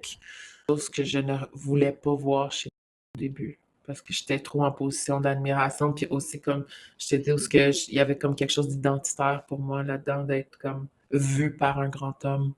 avec, chose que je ne voulais pas voir chez moi au début. Parce que j'étais trop en position d'admiration, puis aussi comme je t'ai dit, il y avait comme quelque chose d'identitaire pour moi là-dedans, d'être comme vu par un grand homme.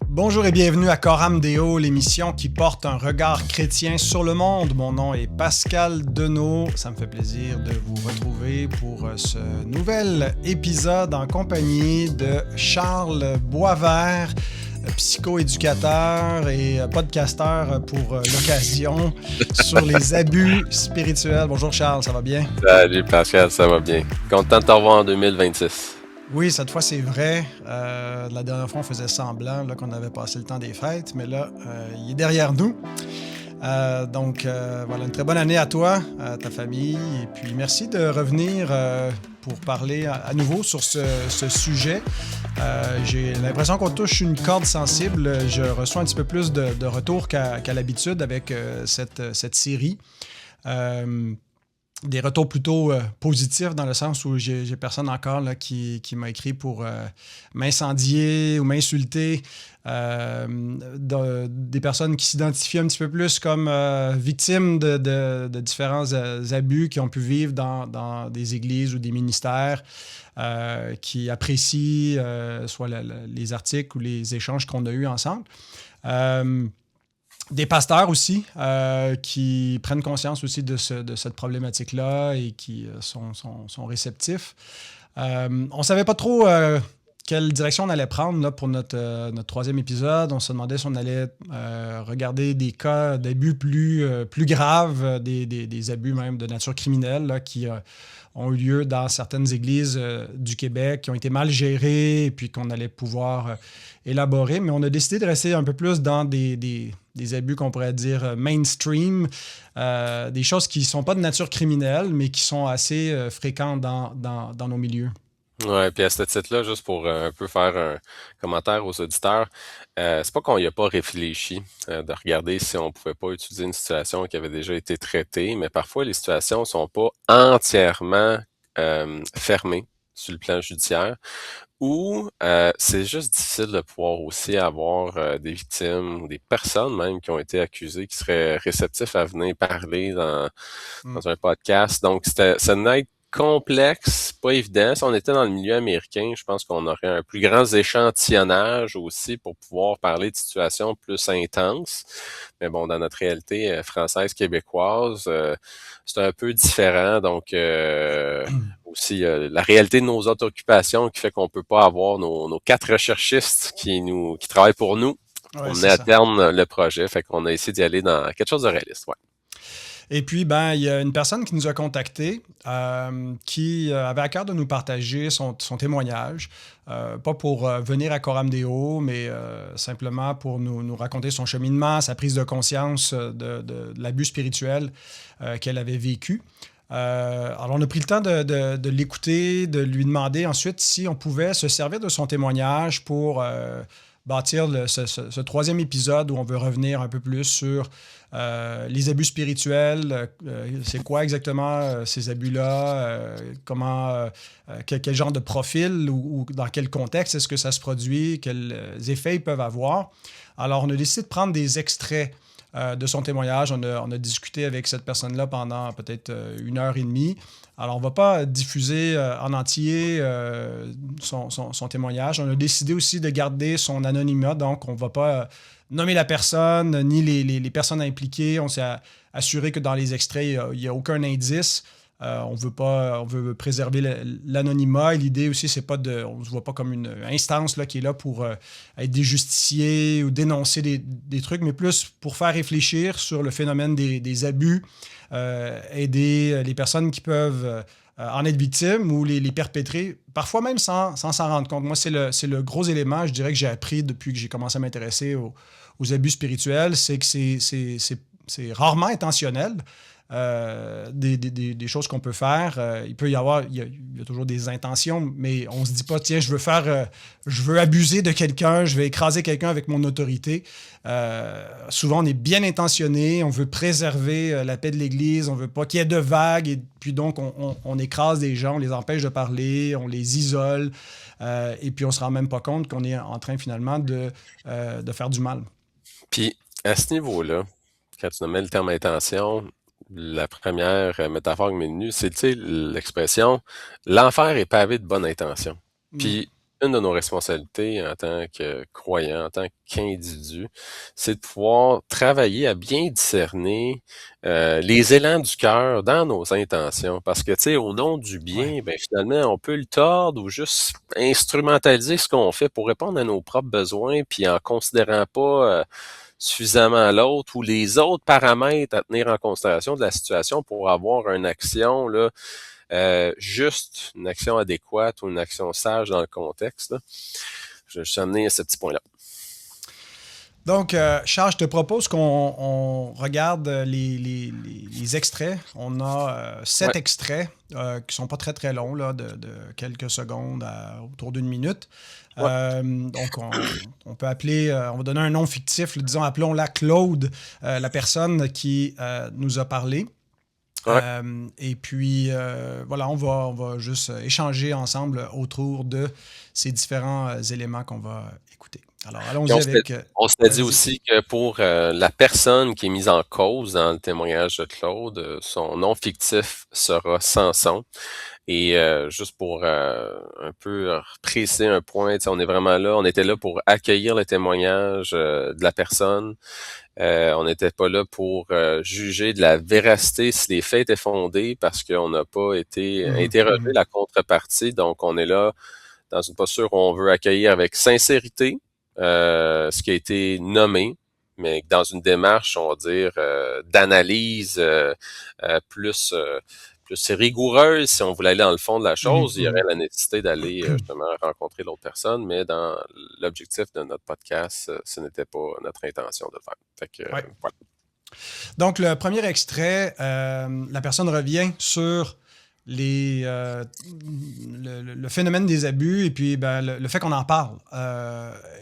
Bonjour et bienvenue à Coram Deo, l'émission qui porte un regard chrétien sur le monde. Mon nom est Pascal Deneau. Ça me fait plaisir de vous retrouver pour ce nouvel épisode en compagnie de Charles Boisvert, psychoéducateur et podcasteur pour l'occasion sur les abus spirituels. Bonjour Charles, ça va bien? Salut Pascal, ça va bien. Content de te revoir en 2026. Oui, cette fois, c'est vrai. La dernière fois, on faisait semblant là, qu'on avait passé le temps des fêtes, mais là, il est derrière nous. Donc, voilà, une très bonne année à toi, à ta famille. Et puis, merci de revenir pour parler à nouveau sur ce sujet. J'ai l'impression qu'on touche une corde sensible. Je reçois un petit peu plus de retours qu'à l'habitude avec cette série. Des retours plutôt positifs dans le sens où j'ai personne encore là, qui m'a écrit pour m'incendier ou m'insulter. Des personnes qui s'identifient un petit peu plus comme victimes de différents abus qui ont pu vivre dans des églises ou des ministères, qui apprécient soit les articles ou les échanges qu'on a eus ensemble. Des pasteurs aussi qui prennent conscience aussi de cette problématique-là et qui sont réceptifs. On ne savait pas trop quelle direction on allait prendre là, pour notre troisième épisode. On se demandait si on allait regarder des cas d'abus plus graves, des abus même de nature criminelle là, qui ont eu lieu dans certaines églises du Québec, qui ont été mal gérées et puis qu'on allait pouvoir élaborer. Mais on a décidé de rester un peu plus dans des abus qu'on pourrait dire mainstream, des choses qui ne sont pas de nature criminelle, mais qui sont assez fréquentes dans nos milieux. Ouais, puis à ce titre-là, juste pour un peu faire un commentaire aux auditeurs, c'est pas qu'on n'y a pas réfléchi de regarder si on pouvait pas utiliser une situation qui avait déjà été traitée, mais parfois les situations sont pas entièrement fermées sur le plan judiciaire, ou c'est juste difficile de pouvoir aussi avoir des victimes ou des personnes même qui ont été accusées qui seraient réceptifs à venir parler dans un podcast. Donc, ça n'a été complexe, pas évident. Si on était dans le milieu américain, je pense qu'on aurait un plus grand échantillonnage aussi pour pouvoir parler de situations plus intenses. Mais bon, dans notre réalité française, québécoise, c'est un peu différent. Donc, aussi la réalité de nos autres occupations qui fait qu'on peut pas avoir nos 4 recherchistes qui travaillent pour nous. Ouais, on c'est menait à ça. terme le projet, fait qu'on a essayé d'y aller dans quelque chose de réaliste. Ouais. Et puis, il y a une personne qui nous a contactés qui avait à cœur de nous partager son témoignage, pas pour venir à Coram Deo, mais simplement pour nous raconter son cheminement, sa prise de conscience de l'abus spirituel qu'elle avait vécu. Alors, on a pris le temps de l'écouter, de lui demander ensuite si on pouvait se servir de son témoignage pour bâtir ce troisième épisode où on veut revenir un peu plus sur les abus spirituels, c'est quoi exactement ces abus-là, quel genre de profil ou dans quel contexte est-ce que ça se produit, quels effets ils peuvent avoir. Alors, on a décidé de prendre des extraits de son témoignage. On a discuté avec cette personne-là pendant peut-être 1h30. Alors, on ne va pas diffuser en entier son témoignage. On a décidé aussi de garder son anonymat, donc on ne va pas nommer la personne ni les personnes impliquées. On s'est assuré que dans les extraits, il n'y a aucun indice. On veut préserver l'anonymat. Et l'idée aussi, on ne se voit pas comme une instance là, qui est là pour être des justiciers ou dénoncer des trucs, mais plus pour faire réfléchir sur le phénomène des abus, aider les personnes qui peuvent en être victimes ou les perpétrer, parfois même sans s'en rendre compte. Moi, c'est le gros élément, je dirais, que j'ai appris depuis que j'ai commencé à m'intéresser aux abus spirituels, c'est que c'est rarement intentionnel. des choses qu'on peut faire. Il peut y avoir, il y a toujours des intentions, mais on se dit pas, tiens, je veux abuser de quelqu'un, je vais écraser quelqu'un avec mon autorité. Souvent, on est bien intentionné, on veut préserver la paix de l'Église, on veut pas qu'il y ait de vagues, et puis donc on écrase des gens, on les empêche de parler, on les isole, et puis on se rend même pas compte qu'on est en train finalement de faire du mal. Puis, à ce niveau-là, quand tu nommais le terme intention, la première métaphore qui m'est venue, c'est, tu sais, l'expression l'enfer est pavé de bonnes intentions. Mm. Puis, une de nos responsabilités en tant que croyant, en tant qu'individu, c'est de pouvoir travailler à bien discerner les élans du cœur dans nos intentions. Parce que, tu sais, au nom du Ouais. bien, ben finalement, on peut le tordre ou juste instrumentaliser ce qu'on fait pour répondre à nos propres besoins, puis en considérant pas suffisamment l'autre ou les autres paramètres à tenir en considération de la situation pour avoir une action là, juste, une action adéquate ou une action sage dans le contexte. Là. Je suis amené à ce petit point-là. Donc, Charles, je te propose qu'on regarde les extraits. On a 7 Ouais. extraits qui sont pas très très longs, là, de quelques secondes autour d'une minute. Ouais. Donc, on peut appeler, on va donner un nom fictif, disons, appelons-la Claude, la personne qui nous a parlé. Ouais. Et puis, voilà, on va juste échanger ensemble autour de ces différents éléments qu'on va écouter. Alors, allons-y avec... On s'était dit vas-y. aussi que pour la personne qui est mise en cause dans le témoignage de Claude, son nom fictif sera Samson. Et juste pour un peu préciser un point, on est vraiment là, on était là pour accueillir le témoignage de la personne. On n'était pas là pour juger de la véracité si les faits étaient fondés parce qu'on n'a pas été interrogé la contrepartie. Donc, on est là dans une posture où on veut accueillir avec sincérité ce qui a été nommé, mais dans une démarche, on va dire, d'analyse plus rigoureuse. Si on voulait aller dans le fond de la chose, il y aurait la nécessité d'aller justement rencontrer l'autre personne, mais dans l'objectif de notre podcast, ce n'était pas notre intention de le faire. Fait que, Ouais. voilà. Donc, le premier extrait, la personne revient sur le phénomène des abus et puis ben, le fait qu'on en parle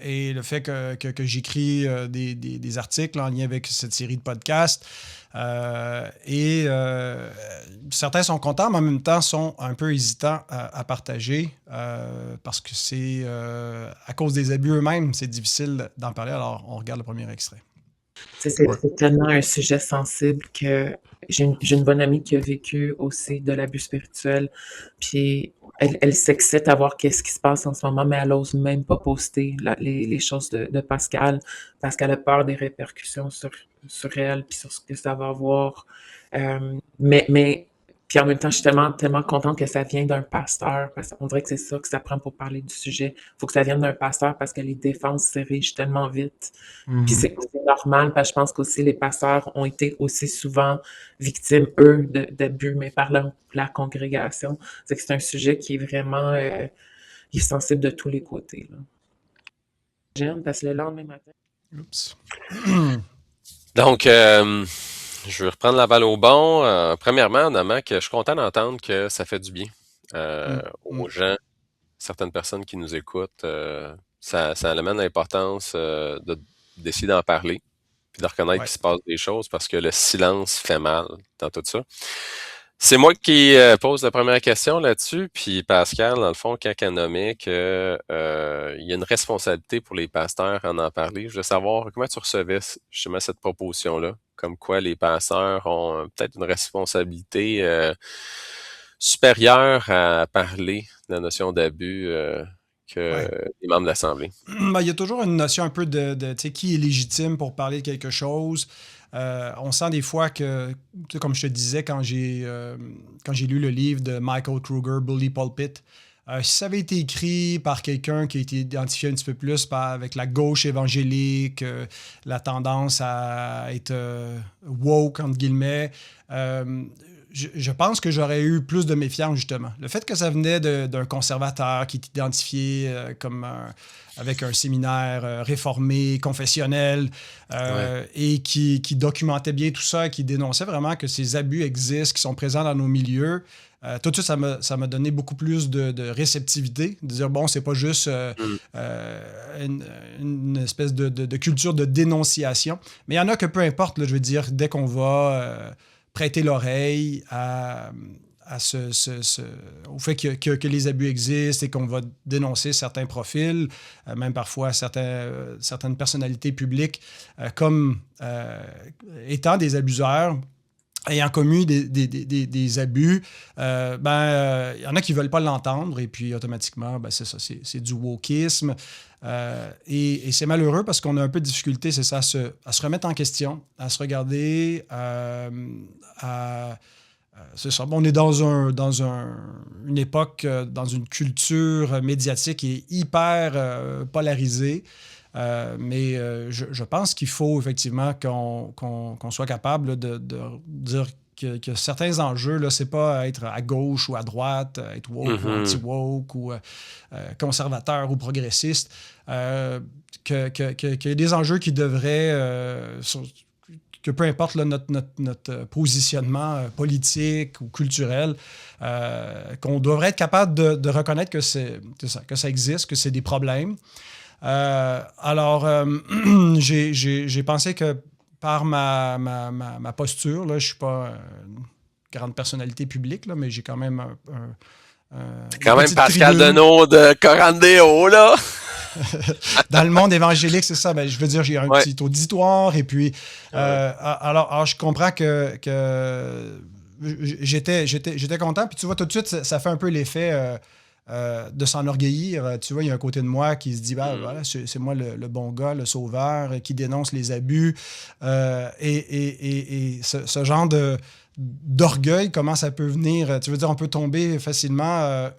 et le fait que j'écris des articles en lien avec cette série de podcasts. Certains sont contents, mais en même temps sont un peu hésitants à partager parce que c'est à cause des abus eux-mêmes, c'est difficile d'en parler. Alors, on regarde le premier extrait. C'est tellement un sujet sensible que j'ai une bonne amie qui a vécu aussi de l'abus spirituel, puis elle s'excite à voir qu'est-ce qui se passe en ce moment, mais elle n'ose même pas poster les choses de Pascal parce qu'elle a peur des répercussions sur elle, puis sur ce que ça va avoir. Mais puis en même temps, je suis tellement contente que ça vient d'un pasteur, parce qu'on dirait que c'est ça que ça prend pour parler du sujet. Il faut que ça vienne d'un pasteur parce que les défenses s'érigent tellement vite. Puis c'est normal, parce que je pense qu'aussi les pasteurs ont été aussi souvent victimes, eux, d'abus, mais par la congrégation. C'est que c'est un sujet qui est vraiment il est sensible de tous les côtés. Là. J'aime, parce que le lendemain matin... Oups. Donc, je vais reprendre la balle au bon. Premièrement, Namak, je suis content d'entendre que ça fait du bien aux gens, certaines personnes qui nous écoutent. Ça amène l'importance d'essayer d'en parler, puis de reconnaître qu'il se passe des choses parce que le silence fait mal dans tout ça. C'est moi qui pose la première question là-dessus, puis Pascal, dans le fond, quand elle nommait que il y a une responsabilité pour les pasteurs à en parler, je veux savoir comment tu recevais justement cette proposition-là, comme quoi les pasteurs ont peut-être une responsabilité supérieure à parler de la notion d'abus que les membres de l'Assemblée. Ben, il y a toujours une notion un peu de tu sais, qui est légitime pour parler de quelque chose. On sent des fois que, comme je te disais, quand j'ai lu le livre de Michael Kruger, Bully Pulpit, si ça avait été écrit par quelqu'un qui a été identifié un petit peu plus avec la gauche évangélique, la tendance à être woke, entre guillemets, je pense que j'aurais eu plus de méfiance, justement. Le fait que ça venait d'un conservateur qui est identifié avec un séminaire réformé, confessionnel, et qui documentait bien tout ça, qui dénonçait vraiment que ces abus existent, qui sont présents dans nos milieux. Tout de suite, ça m'a donné beaucoup plus de réceptivité, de dire, bon, c'est pas juste une espèce de culture de dénonciation, mais il y en a que peu importe, là, je veux dire, dès qu'on va prêter l'oreille au fait que les abus existent et qu'on va dénoncer certains profils, même parfois certaines personnalités publiques, comme étant des abuseurs, ayant commis des abus, il y en a qui ne veulent pas l'entendre et puis automatiquement, c'est ça, c'est du wokisme. Et c'est malheureux parce qu'on a un peu de difficulté, c'est ça, à se remettre en question, à se regarder, c'est ça. Bon, on est dans une époque, dans une culture médiatique qui est hyper polarisée. Mais je pense qu'il faut effectivement qu'on soit capable là, de dire que certains enjeux, là, c'est pas être à gauche ou à droite, être woke ou anti-woke ou conservateur ou progressiste. Qu'il y a des enjeux qui devraient, que peu importe là, notre positionnement politique ou culturel, qu'on devrait être capable de reconnaître que ça existe, que c'est des problèmes. Alors, j'ai pensé que par ma posture, là, je ne suis pas une grande personnalité publique, là, mais j'ai quand même quand même Pascal Denot de Corandeo, là! Dans le monde évangélique, c'est ça. Je veux dire, j'ai un petit auditoire et puis... alors, je comprends que j'étais content. Puis tu vois, tout de suite, ça fait un peu l'effet... de s'enorgueillir. Tu vois, il y a un côté de moi qui se dit, voilà, c'est moi le bon gars, le sauveur, qui dénonce les abus. Et ce genre d'orgueil, comment ça peut venir? Tu veux dire, on peut tomber facilement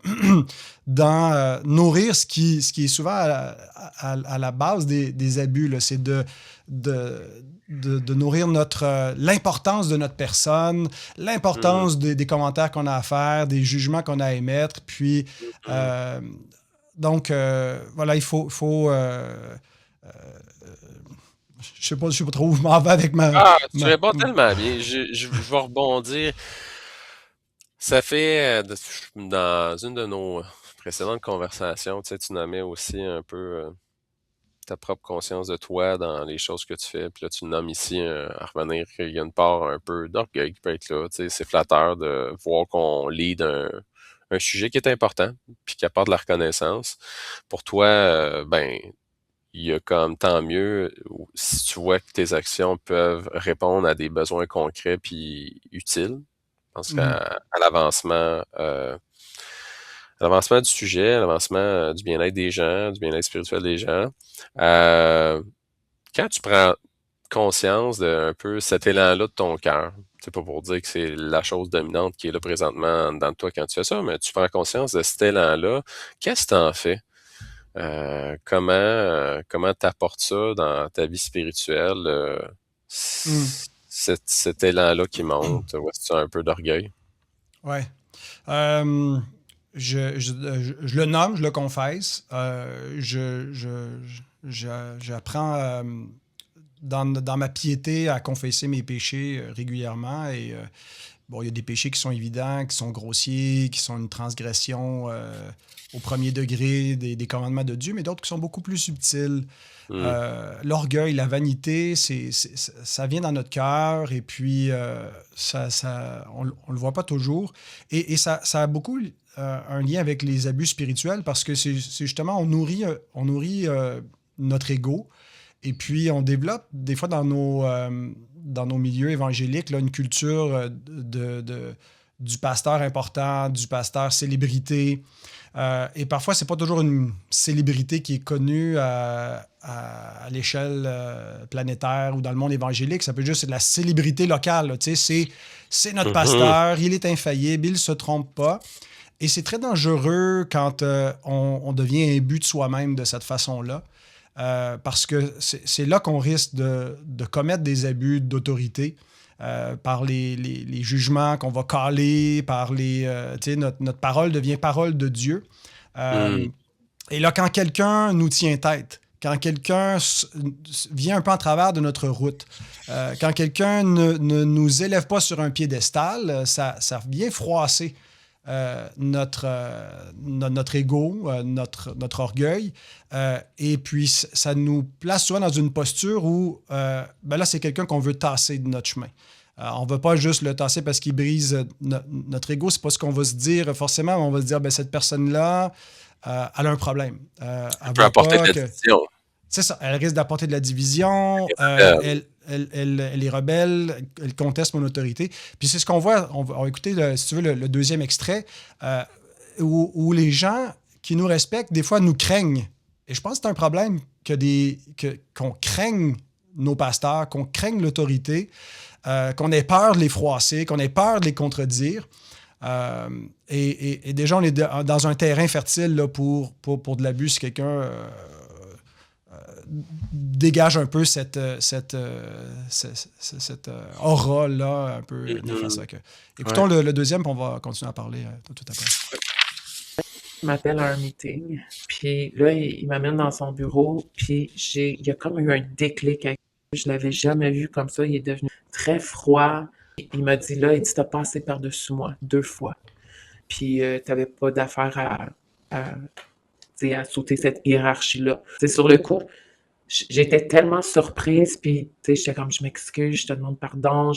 dans nourrir ce qui est souvent à la base des abus. Là. C'est de nourrir l'importance de notre personne, l'importance des commentaires qu'on a à faire, des jugements qu'on a à émettre. Puis, donc, voilà, il faut je sais pas trop où je m'en vais avec tu réponds tellement bien. Je vais rebondir. Ça fait, dans une de nos précédentes conversations, tu sais, tu nommais aussi un peu ta propre conscience de toi dans les choses que tu fais. Puis là, tu nommes ici, à revenir, qu'il y a une part un peu d'orgueil qui peut être là. Tu sais, c'est flatteur de voir qu'on lead un sujet qui est important, puis qui apporte de la reconnaissance. Pour toi, il y a comme tant mieux si tu vois que tes actions peuvent répondre à des besoins concrets puis utiles. Je pense qu'à l'avancement du sujet, à l'avancement du bien-être des gens, du bien-être spirituel des gens, quand tu prends conscience de un peu cet élan-là de ton cœur, c'est pas pour dire que c'est la chose dominante qui est là présentement dans toi quand tu fais ça, mais tu prends conscience de cet élan-là, qu'est-ce que t'en fais? Comment t'apportes ça dans ta vie spirituelle, cet élan-là qui monte, ou est-ce que tu as un peu d'orgueil? Ouais. Je le nomme, je le confesse. J'apprends dans ma piété à confesser mes péchés régulièrement et bon, il y a des péchés qui sont évidents, qui sont grossiers, qui sont une transgression au premier degré des commandements de Dieu, mais d'autres qui sont beaucoup plus subtils. L'orgueil, la vanité, ça vient dans notre cœur et puis on le voit pas toujours. Et ça a beaucoup un lien avec les abus spirituels parce que c'est justement, on nourrit notre ego et puis on développe des fois dans nos milieux évangéliques là, une culture du pasteur important, du pasteur célébrité. Et parfois, c'est pas toujours une célébrité qui est connue à l'échelle planétaire ou dans le monde évangélique. Ça peut juste être de la célébrité locale. Là, c'est notre pasteur, il est infaillible, il ne se trompe pas. Et c'est très dangereux quand on devient imbu de soi-même de cette façon-là. Parce que c'est là qu'on risque de commettre des abus d'autorité. par les jugements qu'on va caler, par notre parole devient parole de Dieu. Hmm. Et là, quand quelqu'un nous tient tête, quand quelqu'un vient un peu en travers de notre route, quand quelqu'un ne nous élève pas sur un piédestal, ça vient froisser notre ego, notre orgueil. Et puis, ça nous place souvent dans une posture où, là, c'est quelqu'un qu'on veut tasser de notre chemin. On ne veut pas juste le tasser parce qu'il brise notre ego. C'est pas ce qu'on va se dire forcément, mais on va se dire, cette personne-là, elle a un problème. Ça peut apporter de la division. C'est ça. Elle risque d'apporter de la division. Elle est rebelle. Elle conteste mon autorité. Puis c'est ce qu'on voit. On va écouter, si tu veux, le deuxième extrait, où les gens qui nous respectent, des fois, nous craignent. Et je pense que c'est un problème qu'on craigne nos pasteurs, qu'on craigne l'autorité, qu'on ait peur de les froisser, qu'on ait peur de les contredire. Et déjà, on est dans un terrain fertile là, pour de l'abus. Si quelqu'un dégage un peu cette aura-là, un peu néfaste. Écoutons le deuxième, puis on va continuer à parler tout après. Il m'appelle à un meeting, puis là, il m'amène dans son bureau, puis il y a comme eu un déclic avec lui. Je l'avais jamais vu comme ça. Il est devenu très froid. Il m'a dit, là, il dit, t'as passé par-dessus moi 2 fois. Puis t'avais pas d'affaire à sauter cette hiérarchie-là. C'est sur le coup, j'étais tellement surprise, puis j'étais comme, je m'excuse, je te demande pardon,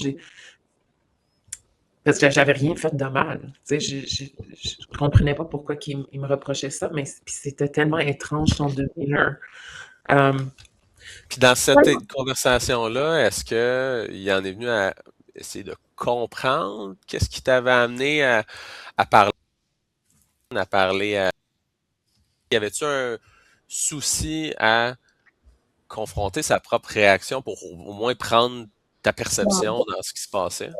parce que j'avais rien fait de mal. Je comprenais pas pourquoi il me reprochait ça, mais puis c'était tellement étrange son demeanor. Puis dans cette conversation-là, est-ce qu'il en est venu à essayer de comprendre qu'est-ce qui t'avait amené à parler à... Y avait-tu un souci à confronter sa propre réaction pour au moins prendre ta perception dans ce qui se passait?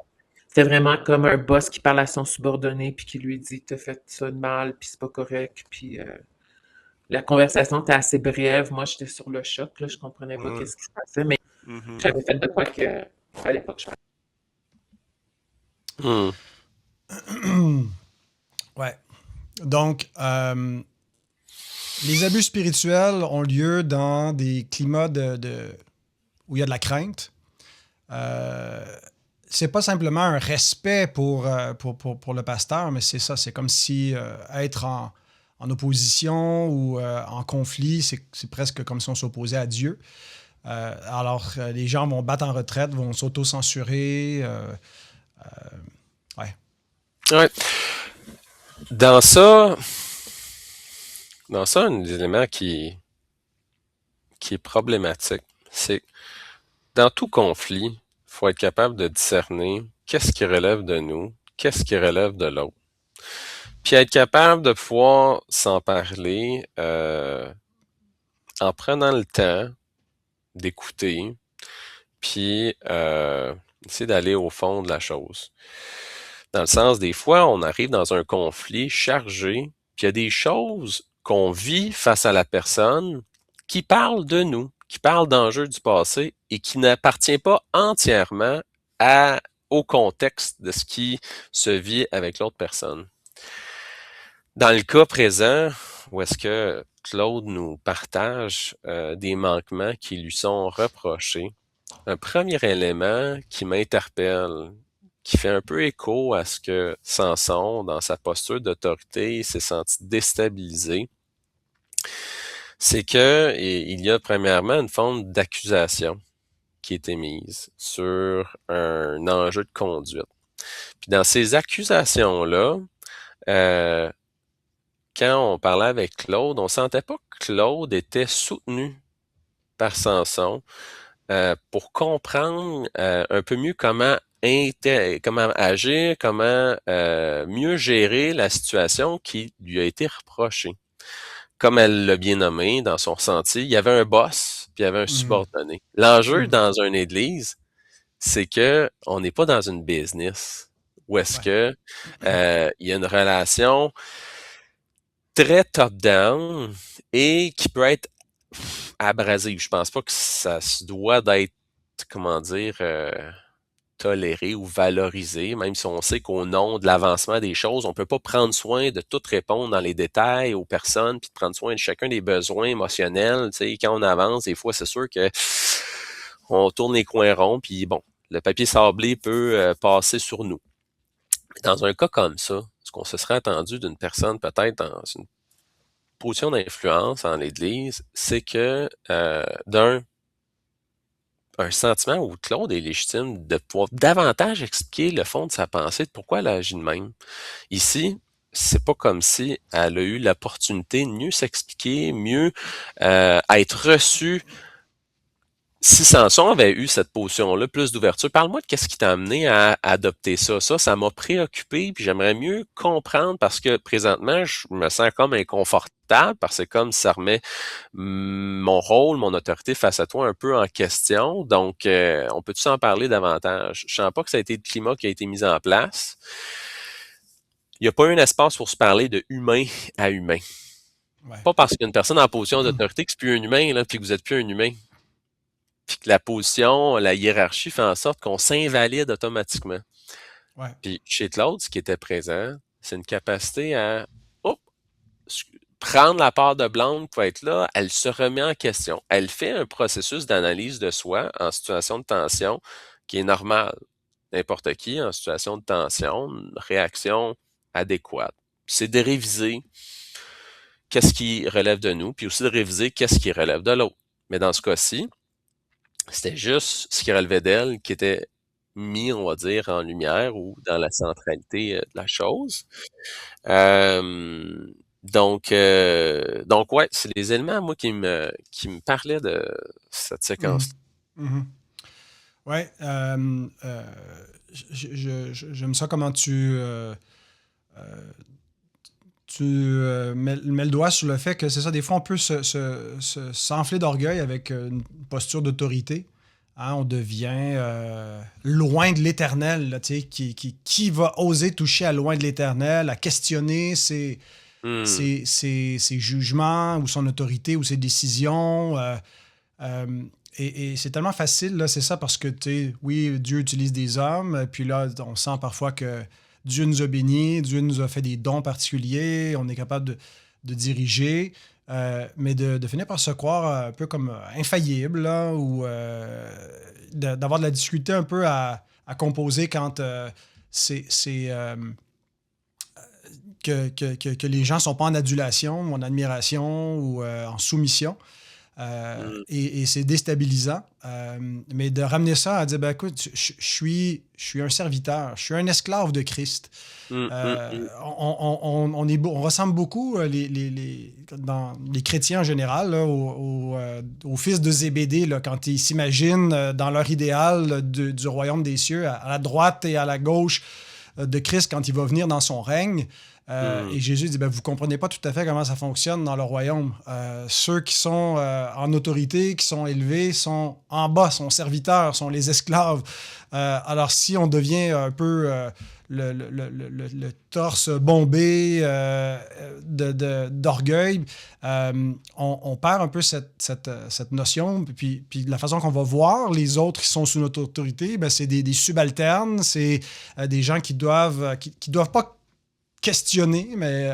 C'était vraiment comme un boss qui parle à son subordonné puis qui lui dit t'as fait ça de mal puis c'est pas correct puis la conversation était assez brève. Moi j'étais sur le choc là, je comprenais pas qu'est-ce qui se passait mais j'avais fait de quoi que à l'époque je Ouais. Donc les abus spirituels ont lieu dans des climats où il y a de la crainte. C'est pas simplement un respect pour le pasteur, mais c'est ça. C'est comme si être en opposition ou en conflit, c'est presque comme si on s'opposait à Dieu. Alors, les gens vont battre en retraite, vont s'auto-censurer. Ouais. Ouais. Dans ça, un des éléments qui est problématique, c'est dans tout conflit, il faut être capable de discerner qu'est-ce qui relève de nous, qu'est-ce qui relève de l'autre. Puis être capable de pouvoir s'en parler en prenant le temps d'écouter, puis essayer d'aller au fond de la chose. Dans le sens, des fois, on arrive dans un conflit chargé, puis il y a des choses qu'on vit face à la personne qui parlent de nous, qui parlent d'enjeux du passé et qui n'appartient pas entièrement au contexte de ce qui se vit avec l'autre personne. Dans le cas présent, où est-ce que Claude nous partage des manquements qui lui sont reprochés, un premier élément qui m'interpelle, qui fait un peu écho à ce que Samson, dans sa posture d'autorité, s'est senti déstabilisé, c'est que il y a premièrement une forme d'accusation qui est émise sur un enjeu de conduite. Puis dans ces accusations-là, quand on parlait avec Claude, on sentait pas que Claude était soutenu par Samson pour comprendre un peu mieux comment agir, comment mieux gérer la situation qui lui a été reprochée. Comme elle l'a bien nommé dans son ressenti, il y avait un boss, puis il y avait un subordonné. L'enjeu dans une église, c'est que on n'est pas dans une business où est-ce que il y a une relation très top-down et qui peut être abrasive. Je pense pas que ça se doit d'être, comment dire, tolérer ou valoriser, même si on sait qu'au nom de l'avancement des choses, on peut pas prendre soin de tout répondre dans les détails aux personnes, puis de prendre soin de chacun des besoins émotionnels. Tu sais, quand on avance, des fois, c'est sûr que on tourne les coins ronds, puis bon, le papier sablé peut passer sur nous. Dans un cas comme ça, ce qu'on se serait attendu d'une personne peut-être dans une position d'influence en l'Église, c'est que un sentiment où Claude est légitime de pouvoir davantage expliquer le fond de sa pensée, de pourquoi elle agit de même. Ici, c'est pas comme si elle a eu l'opportunité de mieux s'expliquer, mieux être reçue. Si Samson avait eu cette position-là, plus d'ouverture, parle-moi de qu'est-ce qui t'a amené à adopter ça. Ça m'a préoccupé, puis j'aimerais mieux comprendre parce que présentement, je me sens comme inconfortable parce que c'est comme si ça remet mon rôle, mon autorité face à toi un peu en question. Donc, on peut-tu s'en parler davantage? Je sens pas que ça a été le climat qui a été mis en place. Il n'y a pas eu un espace pour se parler de humain à humain. Ouais. Pas parce qu'une personne en position d'autorité que c'est plus un humain, là, puis que vous êtes plus un humain. Puis que la position, la hiérarchie fait en sorte qu'on s'invalide automatiquement. Ouais. Puis chez Claude, ce qui était présent, c'est une capacité à prendre la part de blâme qui va être là, elle se remet en question. Elle fait un processus d'analyse de soi en situation de tension qui est normal. N'importe qui en situation de tension, une réaction adéquate. C'est de réviser qu'est-ce qui relève de nous, puis aussi de réviser qu'est-ce qui relève de l'autre. Mais dans ce cas-ci, c'était juste ce qui relevait d'elle qui était mis, on va dire, en lumière ou dans la centralité de la chose. Donc ouais, c'est les éléments, moi, qui me parlaient de cette séquence. Ouais, j'aime ça comment tu mets le doigt sur le fait que c'est ça, des fois on peut s'enfler d'orgueil avec une posture d'autorité. Hein, on devient loin de l'éternel, là, tu sais, qui va oser toucher à loin de l'éternel, à questionner ses jugements ou son autorité ou ses décisions. Et c'est tellement facile, là, c'est ça, parce que, tu sais, oui, Dieu utilise des hommes, puis là, on sent parfois que Dieu nous a bénis, Dieu nous a fait des dons particuliers, on est capable de diriger, mais de finir par se croire un peu comme infaillible, là, ou d'avoir de la difficulté un peu à composer quand que les gens ne sont pas en adulation, ou en admiration, ou en soumission. Et c'est déstabilisant. Mais de ramener ça à dire, ben écoute, je suis un serviteur, je suis un esclave de Christ. On ressemble beaucoup, dans les chrétiens en général, là, aux fils de Zébédée, là, quand ils s'imaginent dans leur idéal du royaume des cieux, à la droite et à la gauche de Christ quand il va venir dans son règne. Et Jésus dit, ben, vous ne comprenez pas tout à fait comment ça fonctionne dans le royaume. Ceux qui sont en autorité, qui sont élevés, sont en bas, sont serviteurs, sont les esclaves. Alors si on devient un peu le torse bombé d'orgueil, on perd un peu cette notion. Puis la façon qu'on va voir les autres qui sont sous notre autorité, ben, c'est des subalternes, c'est des gens qui doivent pas questionner, mais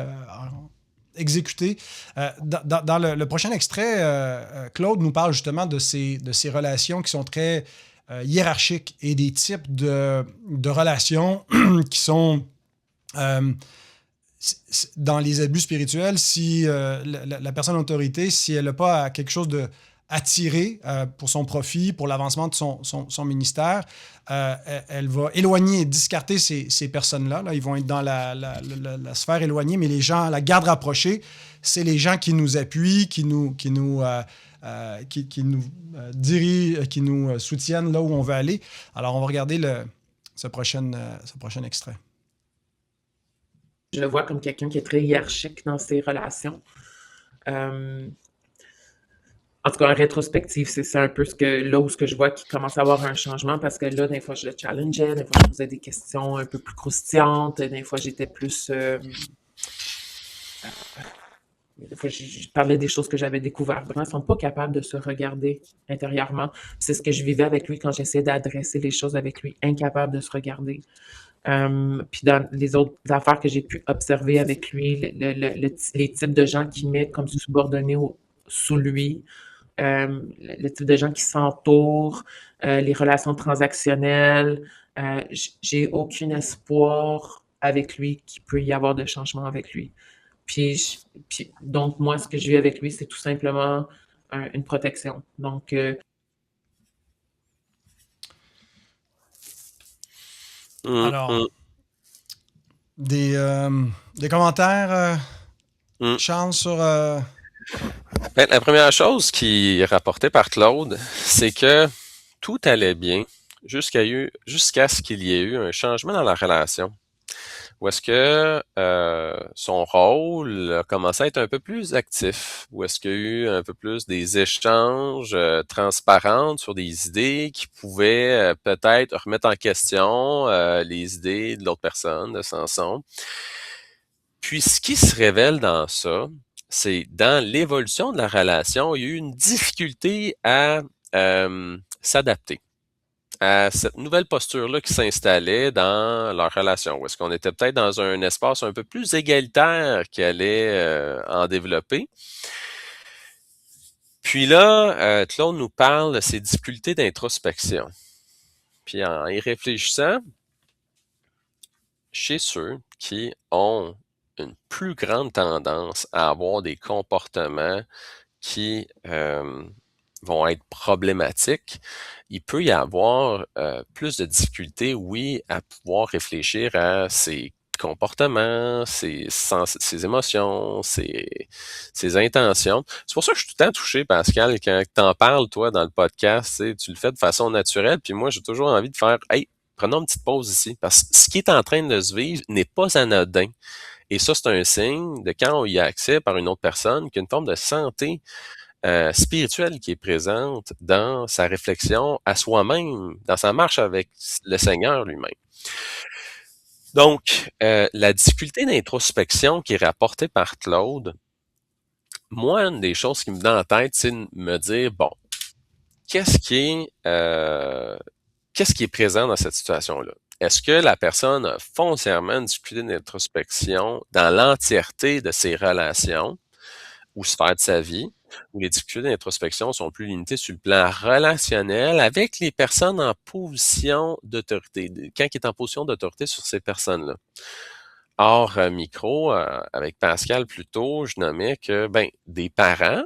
exécuter. Dans le prochain extrait, Claude nous parle justement de ces relations qui sont très hiérarchiques et des types de relations qui sont dans les abus spirituels. Si la personne en autorité, si elle n'a pas quelque chose de attirer pour son profit, pour l'avancement de son ministère, elle va éloigner et discarter ces personnes-là. Là, ils vont être dans la sphère éloignée, mais les gens, la garde rapprochée, c'est les gens qui nous appuient, qui nous dirigent, qui nous soutiennent là où on veut aller. Alors, on va regarder ce prochain extrait. Je le vois comme quelqu'un qui est très hiérarchique dans ses relations. En tout cas, en rétrospective, c'est ça un peu là où je vois qu'il commence à avoir un changement, parce que là, des fois, je le challengeais, des fois, je posais des questions un peu plus croustillantes, des fois, j'étais plus des fois, je parlais des choses que j'avais découvertes. Vraiment, ils sont pas capables de se regarder intérieurement. C'est ce que je vivais avec lui quand j'essayais d'adresser les choses avec lui, incapable de se regarder. Puis dans les autres affaires que j'ai pu observer avec lui, les types de gens qu'il met comme subordonnés sous lui, le type de gens qui s'entourent, les relations transactionnelles. J'ai aucun espoir avec lui qu'il peut y avoir de changement avec lui. Donc, moi, ce que je vis avec lui, c'est tout simplement une protection. Donc, Alors, Hum. des commentaires, Hum. Charles, sur... Ben, la première chose qui est rapportée par Claude, c'est que tout allait bien jusqu'à ce qu'il y ait eu un changement dans la relation. Où est-ce que son rôle a commencé à être un peu plus actif? Où est-ce qu'il y a eu un peu plus des échanges transparents sur des idées qui pouvaient peut-être remettre en question les idées de l'autre personne, de Samson? Puis ce qui se révèle dans ça, c'est dans l'évolution de la relation, il y a eu une difficulté à s'adapter à cette nouvelle posture-là qui s'installait dans leur relation. Où est-ce qu'on était peut-être dans un espace un peu plus égalitaire qui allait en développer. Puis là, Claude nous parle de ses difficultés d'introspection. Puis en y réfléchissant, chez ceux qui ont une plus grande tendance à avoir des comportements qui vont être problématiques, il peut y avoir plus de difficultés, oui, à pouvoir réfléchir à ses comportements, ses émotions, ses intentions. C'est pour ça que je suis tout le temps touché, Pascal, quand t'en parles, toi, dans le podcast, tu le fais de façon naturelle, puis moi, j'ai toujours envie de faire « Hey, prenons une petite pause ici », parce que ce qui est en train de se vivre n'est pas anodin. Et ça, c'est un signe de quand on y a accès par une autre personne, qu'il y a une forme de santé spirituelle qui est présente dans sa réflexion à soi-même, dans sa marche avec le Seigneur lui-même. Donc, la difficulté d'introspection qui est rapportée par Claude, moi, une des choses qui me vient en tête, c'est de me dire, bon, qu'est-ce qui est présent dans cette situation-là? Est-ce que la personne a foncièrement une difficulté d'introspection dans l'entièreté de ses relations ou sphères de sa vie, où les difficultés d'introspection sont plus limitées sur le plan relationnel avec les personnes en position d'autorité, quand il est en position d'autorité sur ces personnes-là? Hors micro, avec Pascal plus tôt, je nommais que des parents,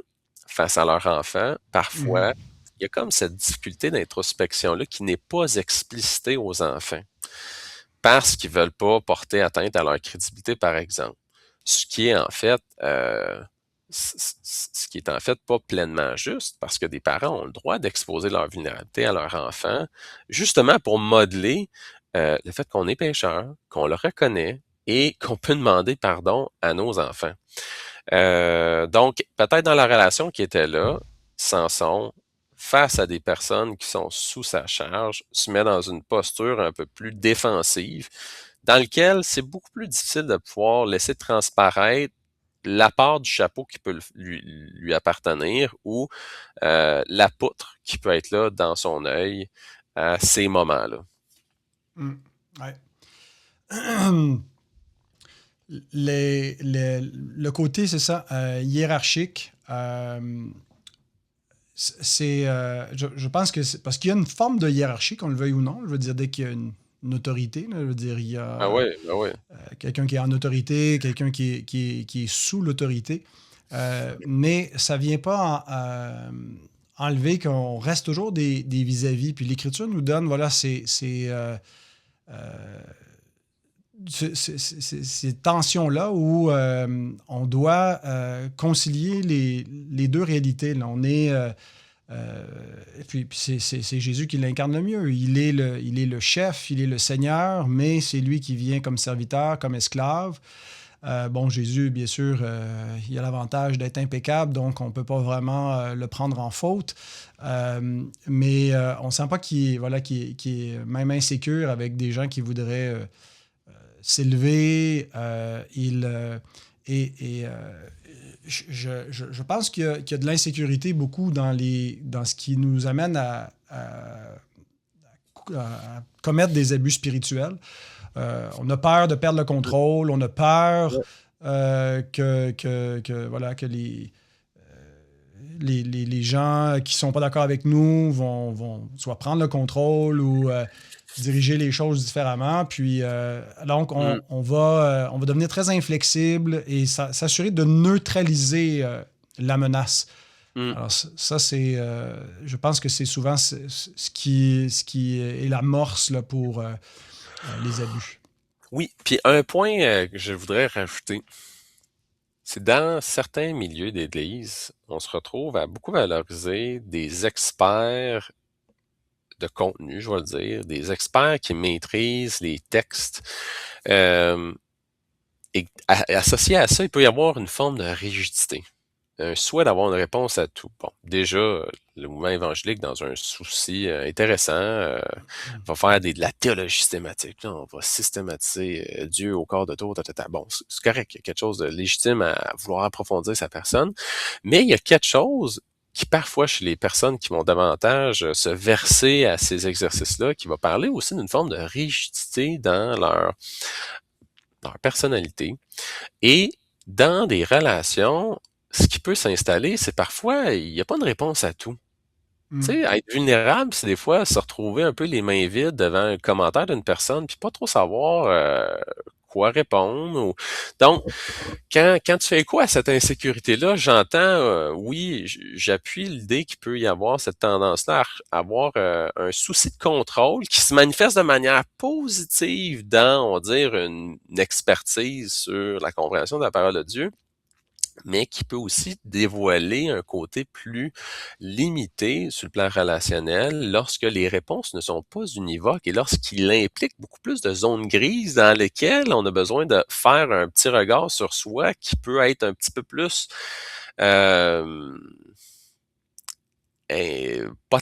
face à leur enfant, parfois, il y a comme cette difficulté d'introspection-là qui n'est pas explicitée aux enfants parce qu'ils veulent pas porter atteinte à leur crédibilité, par exemple. Ce qui est en fait pas pleinement juste, parce que des parents ont le droit d'exposer leur vulnérabilité à leur enfant, justement pour modeler le fait qu'on est pécheur, qu'on le reconnaît et qu'on peut demander pardon à nos enfants. Donc, peut-être dans la relation qui était là, Samson, face à des personnes qui sont sous sa charge, se met dans une posture un peu plus défensive, dans lequel c'est beaucoup plus difficile de pouvoir laisser transparaître la part du chapeau qui peut lui appartenir ou la poutre qui peut être là dans son œil à ces moments-là. Ouais. Le côté, c'est ça, hiérarchique, je pense que c'est parce qu'il y a une forme de hiérarchie, qu'on le veuille ou non. Je veux dire, dès qu'il y a une autorité, là, je veux dire, il y a quelqu'un qui est en autorité, quelqu'un qui est sous l'autorité. Mais ça ne vient pas enlever qu'on reste toujours des vis-à-vis. Puis l'Écriture nous donne, voilà, ces tensions-là où on doit concilier les deux réalités. Là. On est... puis c'est Jésus qui l'incarne le mieux. Il est le chef, il est le Seigneur, mais c'est lui qui vient comme serviteur, comme esclave. Jésus, bien sûr, il a l'avantage d'être impeccable, donc on ne peut pas vraiment le prendre en faute. Mais on ne sent pas qu'il est même insécure avec des gens qui voudraient s'élever. je pense qu'il y a de l'insécurité beaucoup dans ce qui nous amène à commettre des abus spirituels. On a peur de perdre le contrôle, on a peur voilà, que les gens qui ne sont pas d'accord avec nous vont soit prendre le contrôle ou diriger les choses différemment. Puis, donc, on va devenir très inflexible et s'assurer de neutraliser la menace. Alors, ça, c'est. Je pense que c'est souvent ce qui est l'amorce là, pour les abus. Oui, puis un point que je voudrais rajouter, c'est dans certains milieux d'église, on se retrouve à beaucoup valoriser des experts de contenu, je vais le dire, des experts qui maîtrisent les textes. Et associé à ça, il peut y avoir une forme de rigidité, un souhait d'avoir une réponse à tout. Bon, déjà, le mouvement évangélique, dans un souci intéressant, va faire de la théologie systématique. Là, on va systématiser Dieu au corps de tout. Bon, c'est correct, il y a quelque chose de légitime à vouloir approfondir sa personne, mais il y a quelque chose qui parfois, chez les personnes qui vont davantage se verser à ces exercices-là, qui va parler aussi d'une forme de rigidité dans leur personnalité. Et dans des relations, ce qui peut s'installer, c'est parfois, il n'y a pas de réponse à tout. Tu sais, être vulnérable, c'est des fois se retrouver un peu les mains vides devant un commentaire d'une personne, puis pas trop savoir quoi répondre. Donc, quand tu fais écho à cette insécurité-là, j'entends, oui, j'appuie l'idée qu'il peut y avoir cette tendance-là à avoir un souci de contrôle qui se manifeste de manière positive dans, on va dire, une expertise sur la compréhension de la parole de Dieu, mais qui peut aussi dévoiler un côté plus limité sur le plan relationnel lorsque les réponses ne sont pas univoques et lorsqu'il implique beaucoup plus de zones grises dans lesquelles on a besoin de faire un petit regard sur soi qui peut être un petit peu plus pas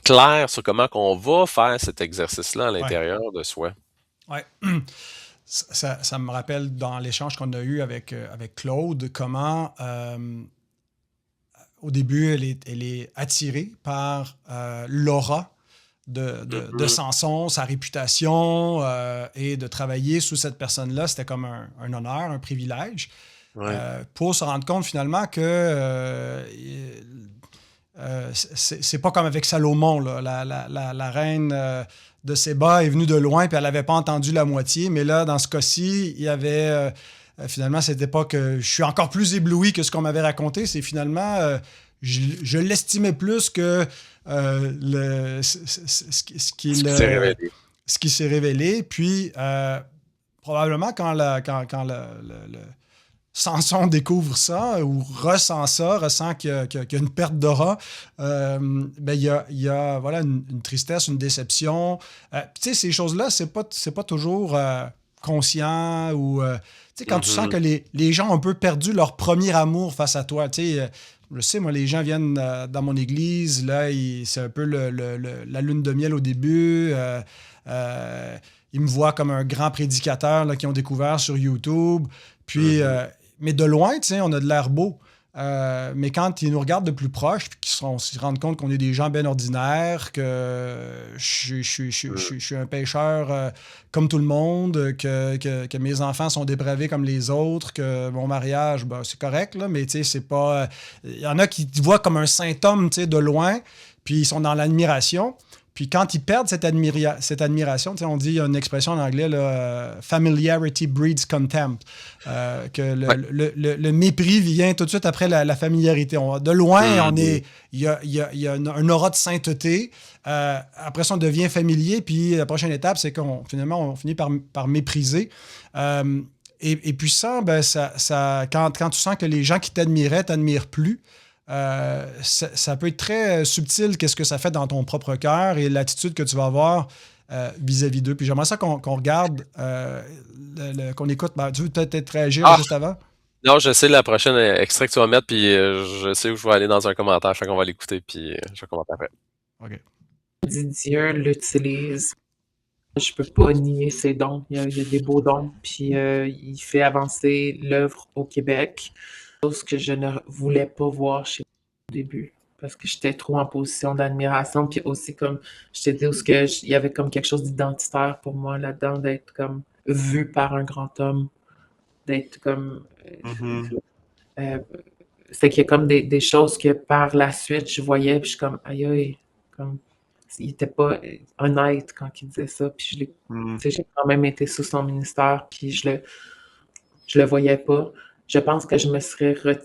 clair sur comment qu'on va faire cet exercice-là à l'intérieur de soi. Ouais. Ça me rappelle dans l'échange qu'on a eu avec Claude, comment au début, elle est attirée par l'aura de Samson, sa réputation, et de travailler sous cette personne-là, c'était comme un honneur, un privilège, pour se rendre compte finalement que c'est pas comme avec Salomon, là, la reine de Séba est venue de loin puis elle n'avait pas entendu la moitié, mais là, dans ce cas-ci, il y avait finalement, c'était pas que je suis encore plus ébloui que ce qu'on m'avait raconté, c'est finalement je l'estimais plus que ce qui s'est révélé. Puis probablement quand le Samson découvre ça ou ressent qu'il y a une perte d'aura, ben il y a voilà, une tristesse, une déception. Tu sais, ces choses-là, c'est pas toujours conscient ou... tu sais, quand tu sens que les gens ont un peu perdu leur premier amour face à toi, tu sais... je sais, moi, les gens viennent dans mon église, là, c'est un peu la lune de miel au début. Ils me voient comme un grand prédicateur là, qu'ils ont découvert sur YouTube. Puis... mais de loin, tu sais, on a de l'air beau. Mais quand ils nous regardent de plus proche, puis qu'ils se rendent compte qu'on est des gens bien ordinaires, que je suis un pécheur comme tout le monde, que mes enfants sont dépravés comme les autres, que mon mariage, ben, c'est correct, là, mais tu sais, c'est pas... Il y en a qui te voient comme un saint homme, tu sais, de loin, puis ils sont dans l'admiration. Puis quand ils perdent cette admiration, on dit, il y a une expression en anglais, là, familiarity breeds contempt, que le mépris vient tout de suite après la familiarité. De loin, il y a un aura de sainteté. Après ça, on devient familier. Puis la prochaine étape, c'est qu'on finit par mépriser. Et puis ça, ben, quand tu sens que les gens qui t'admiraient t'admirent plus, ça peut être très subtil qu'est-ce que ça fait dans ton propre cœur et l'attitude que tu vas avoir vis-à-vis d'eux. Puis j'aimerais ça qu'on regarde, qu'on écoute. Ben, tu veux peut-être réagir juste avant? Non, je sais la prochaine extrait que tu vas mettre, puis je sais où je vais aller dans un commentaire. Je sais qu'on va l'écouter, puis je vais commenter après. OK. Dieu l'utilise. Je peux pas nier ses dons. Il y a des beaux dons. Puis il fait avancer l'œuvre au Québec. chose que je ne voulais pas voir chez moi au début. Parce que j'étais trop en position d'admiration. Puis aussi, comme je t'ai dit, il y avait comme quelque chose d'identitaire pour moi là-dedans, d'être comme vu par un grand homme, d'être comme. Mhm. Euh, c'est qu'il y a comme des choses que par la suite, je voyais, puis je suis comme, aïe, aïe, comme, il était pas honnête quand il disait ça. Puis tu Mhm. sais, j'ai quand même été sous son ministère, puis je le voyais pas. Je pense que je me serais retirée.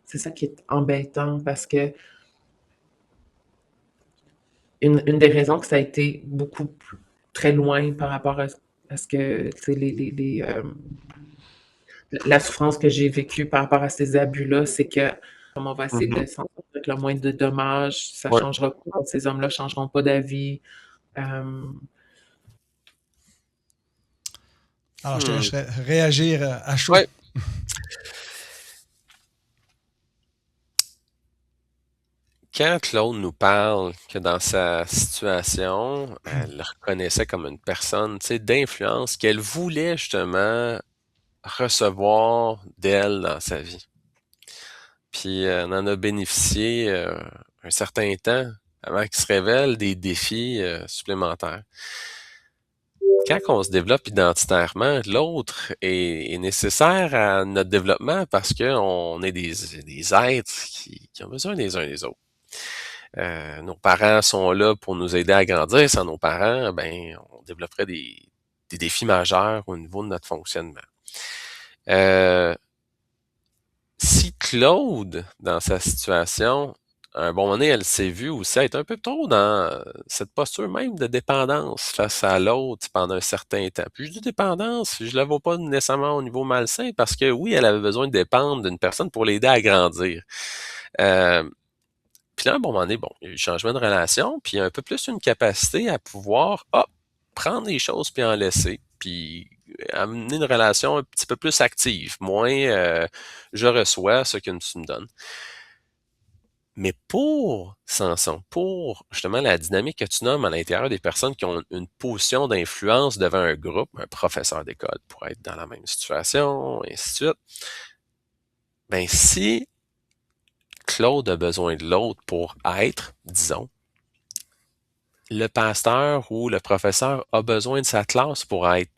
C'est ça qui est embêtant parce que une des raisons que ça a été très loin par rapport à ce que, tu sais, la souffrance que j'ai vécue par rapport à ces abus-là, c'est que comme on va essayer Mhm. de s'en sortir avec le moins de dommages, ça Ouais. changera pas, ces hommes-là changeront pas d'avis. Euh, Alors, je te Hmm. laisserai réagir à chaud. Ouais. Quand Claude nous parle que dans sa situation, elle le reconnaissait comme une personne, tu sais, d'influence, qu'elle voulait justement recevoir d'elle dans sa vie. Puis elle en a bénéficié un certain temps avant qu'il se révèle des défis supplémentaires. Quand on se développe identitairement, l'autre est nécessaire à notre développement parce qu'on est des êtres qui ont besoin les uns des autres. Nos parents sont là pour nous aider à grandir. Sans nos parents, ben, on développerait des défis majeurs au niveau de notre fonctionnement. Si Claude, dans sa situation, à un bon moment donné, elle s'est vue aussi être un peu trop dans cette posture même de dépendance face à l'autre pendant un certain temps. Puis je dis dépendance, je la vois pas nécessairement au niveau malsain parce que oui, elle avait besoin de dépendre d'une personne pour l'aider à grandir. Euh, Puis là, à un bon moment donné, bon, il y a eu changement de relation, puis il y a un peu plus une capacité à pouvoir prendre les choses puis en laisser, puis amener une relation un petit peu plus active, moins je reçois ce que tu me donnes. Mais pour Samson, pour justement la dynamique que tu nommes à l'intérieur des personnes qui ont une position d'influence devant un groupe, un professeur d'école pourrait être dans la même situation, et ainsi de suite, ben si Claude a besoin de l'autre pour être, disons, le pasteur ou le professeur a besoin de sa classe pour être.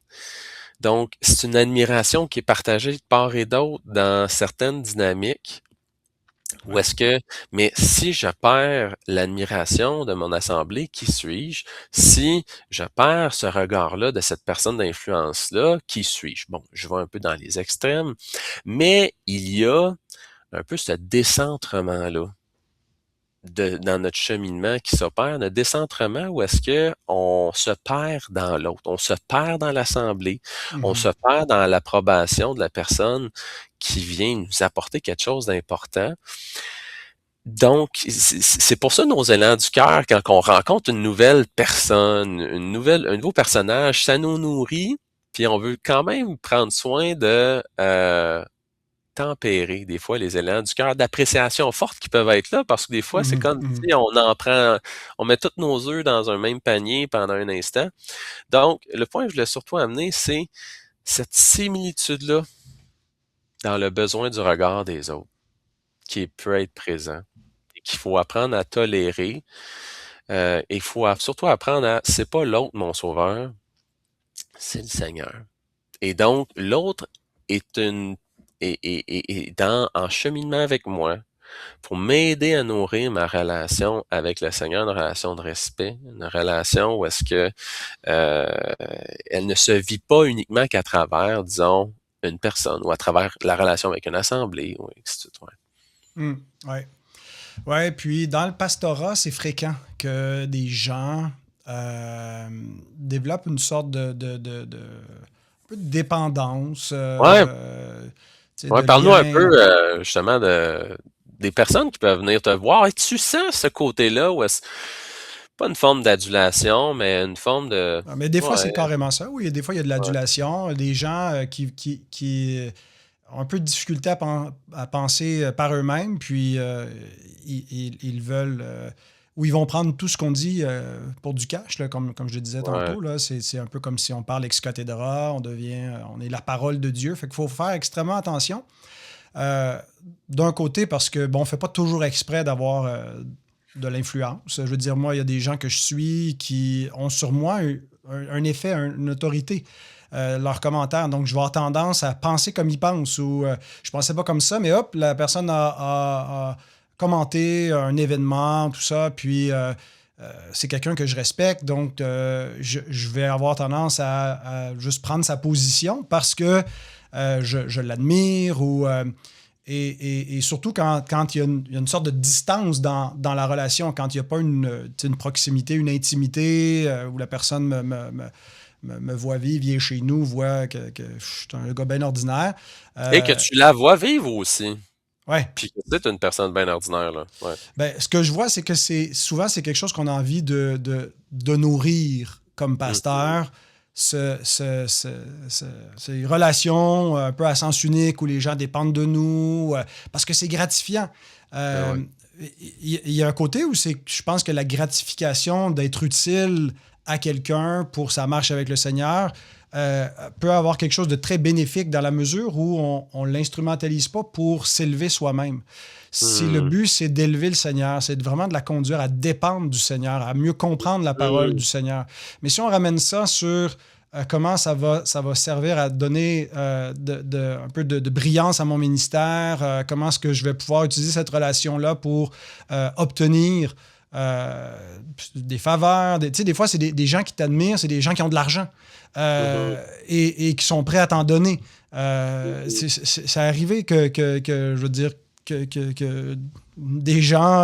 Donc, c'est une admiration qui est partagée de part et d'autre dans certaines dynamiques. Ou est-ce que, mais si je perds l'admiration de mon assemblée, qui suis-je? Si je perds ce regard-là de cette personne d'influence-là, qui suis-je? Bon, je vais un peu dans les extrêmes, mais il y a un peu ce décentrement-là dans notre cheminement qui s'opère, notre décentrement, où est-ce que on se perd dans l'autre, on se perd dans l'assemblée, on se perd dans l'approbation de la personne qui vient nous apporter quelque chose d'important. Donc, c'est pour ça nos élans du cœur, quand on rencontre une nouvelle personne, un nouveau personnage, ça nous nourrit, puis on veut quand même prendre soin de tempérer des fois les élans du cœur d'appréciation forte qui peuvent être là, parce que des fois, c'est comme si on met tous nos œufs dans un même panier pendant un instant. Donc, le point que je voulais surtout amener, c'est cette similitude-là dans le besoin du regard des autres, qui peut être présent, et qu'il faut apprendre à tolérer. Il faut surtout apprendre c'est pas l'autre mon sauveur, c'est le Seigneur. Et donc, l'autre est en cheminement avec moi pour m'aider à nourrir ma relation avec le Seigneur, une relation de respect, une relation où est-ce que elle ne se vit pas uniquement qu'à travers, disons, une personne ou à travers la relation avec une assemblée, ou etc. Ouais. Ouais, puis dans le pastorat, c'est fréquent que des gens développent une sorte un peu de dépendance. Ouais, De parle-nous un lien. peu justement des personnes qui peuvent venir te voir. Et tu sens ce côté-là où est-ce pas une forme d'adulation, mais une forme de Mais des fois, ouais, c'est carrément ça. Oui, des fois, il y a de ouais, l'adulation. Des gens qui ont un peu de difficulté à penser par eux-mêmes, puis ils veulent... ou ils vont prendre tout ce qu'on dit pour du cash, là, comme je le disais ouais. tantôt. Là, c'est un peu comme si on parle ex cathedra, on est la parole de Dieu. Fait qu'il faut faire extrêmement attention. D'un côté, parce que, bon, on ne fait pas toujours exprès d'avoir de l'influence. Je veux dire, moi, il y a des gens que je suis qui ont sur moi un effet, une autorité. Leurs commentaires. Donc, je vais avoir tendance à penser comme ils pensent ou je pensais pas comme ça, mais hop, la personne a commenté un événement, tout ça, puis c'est quelqu'un que je respecte, donc je vais avoir tendance à juste prendre sa position parce que je l'admire ou... et surtout quand il y a une sorte de distance dans la relation, quand il n'y a pas une proximité, une intimité, où la personne me voit vivre, vient chez nous, voit que je suis un gars bien ordinaire. Et que tu la vois vivre aussi. Ouais. Puis que tu es une personne bien ordinaire, là. Ouais. Ben, ce que je vois, c'est que souvent, c'est quelque chose qu'on a envie de nourrir comme pasteur. Ces relations un peu à sens unique où les gens dépendent de nous, parce que c'est gratifiant. Ouais. Il y a un côté où je pense que la gratification d'être utile à quelqu'un pour sa marche avec le Seigneur peut avoir quelque chose de très bénéfique dans la mesure où on ne l'instrumentalise pas pour s'élever soi-même. Si le but, c'est d'élever le Seigneur, c'est vraiment de la conduire à dépendre du Seigneur, à mieux comprendre la parole du Seigneur. Mais si on ramène ça sur comment ça va servir à donner un peu de brillance à mon ministère, comment est-ce que je vais pouvoir utiliser cette relation-là pour obtenir des faveurs. Des fois, c'est des gens qui t'admirent, c'est des gens qui ont de l'argent et qui sont prêts à t'en donner. C'est arrivé que, je veux dire, que des gens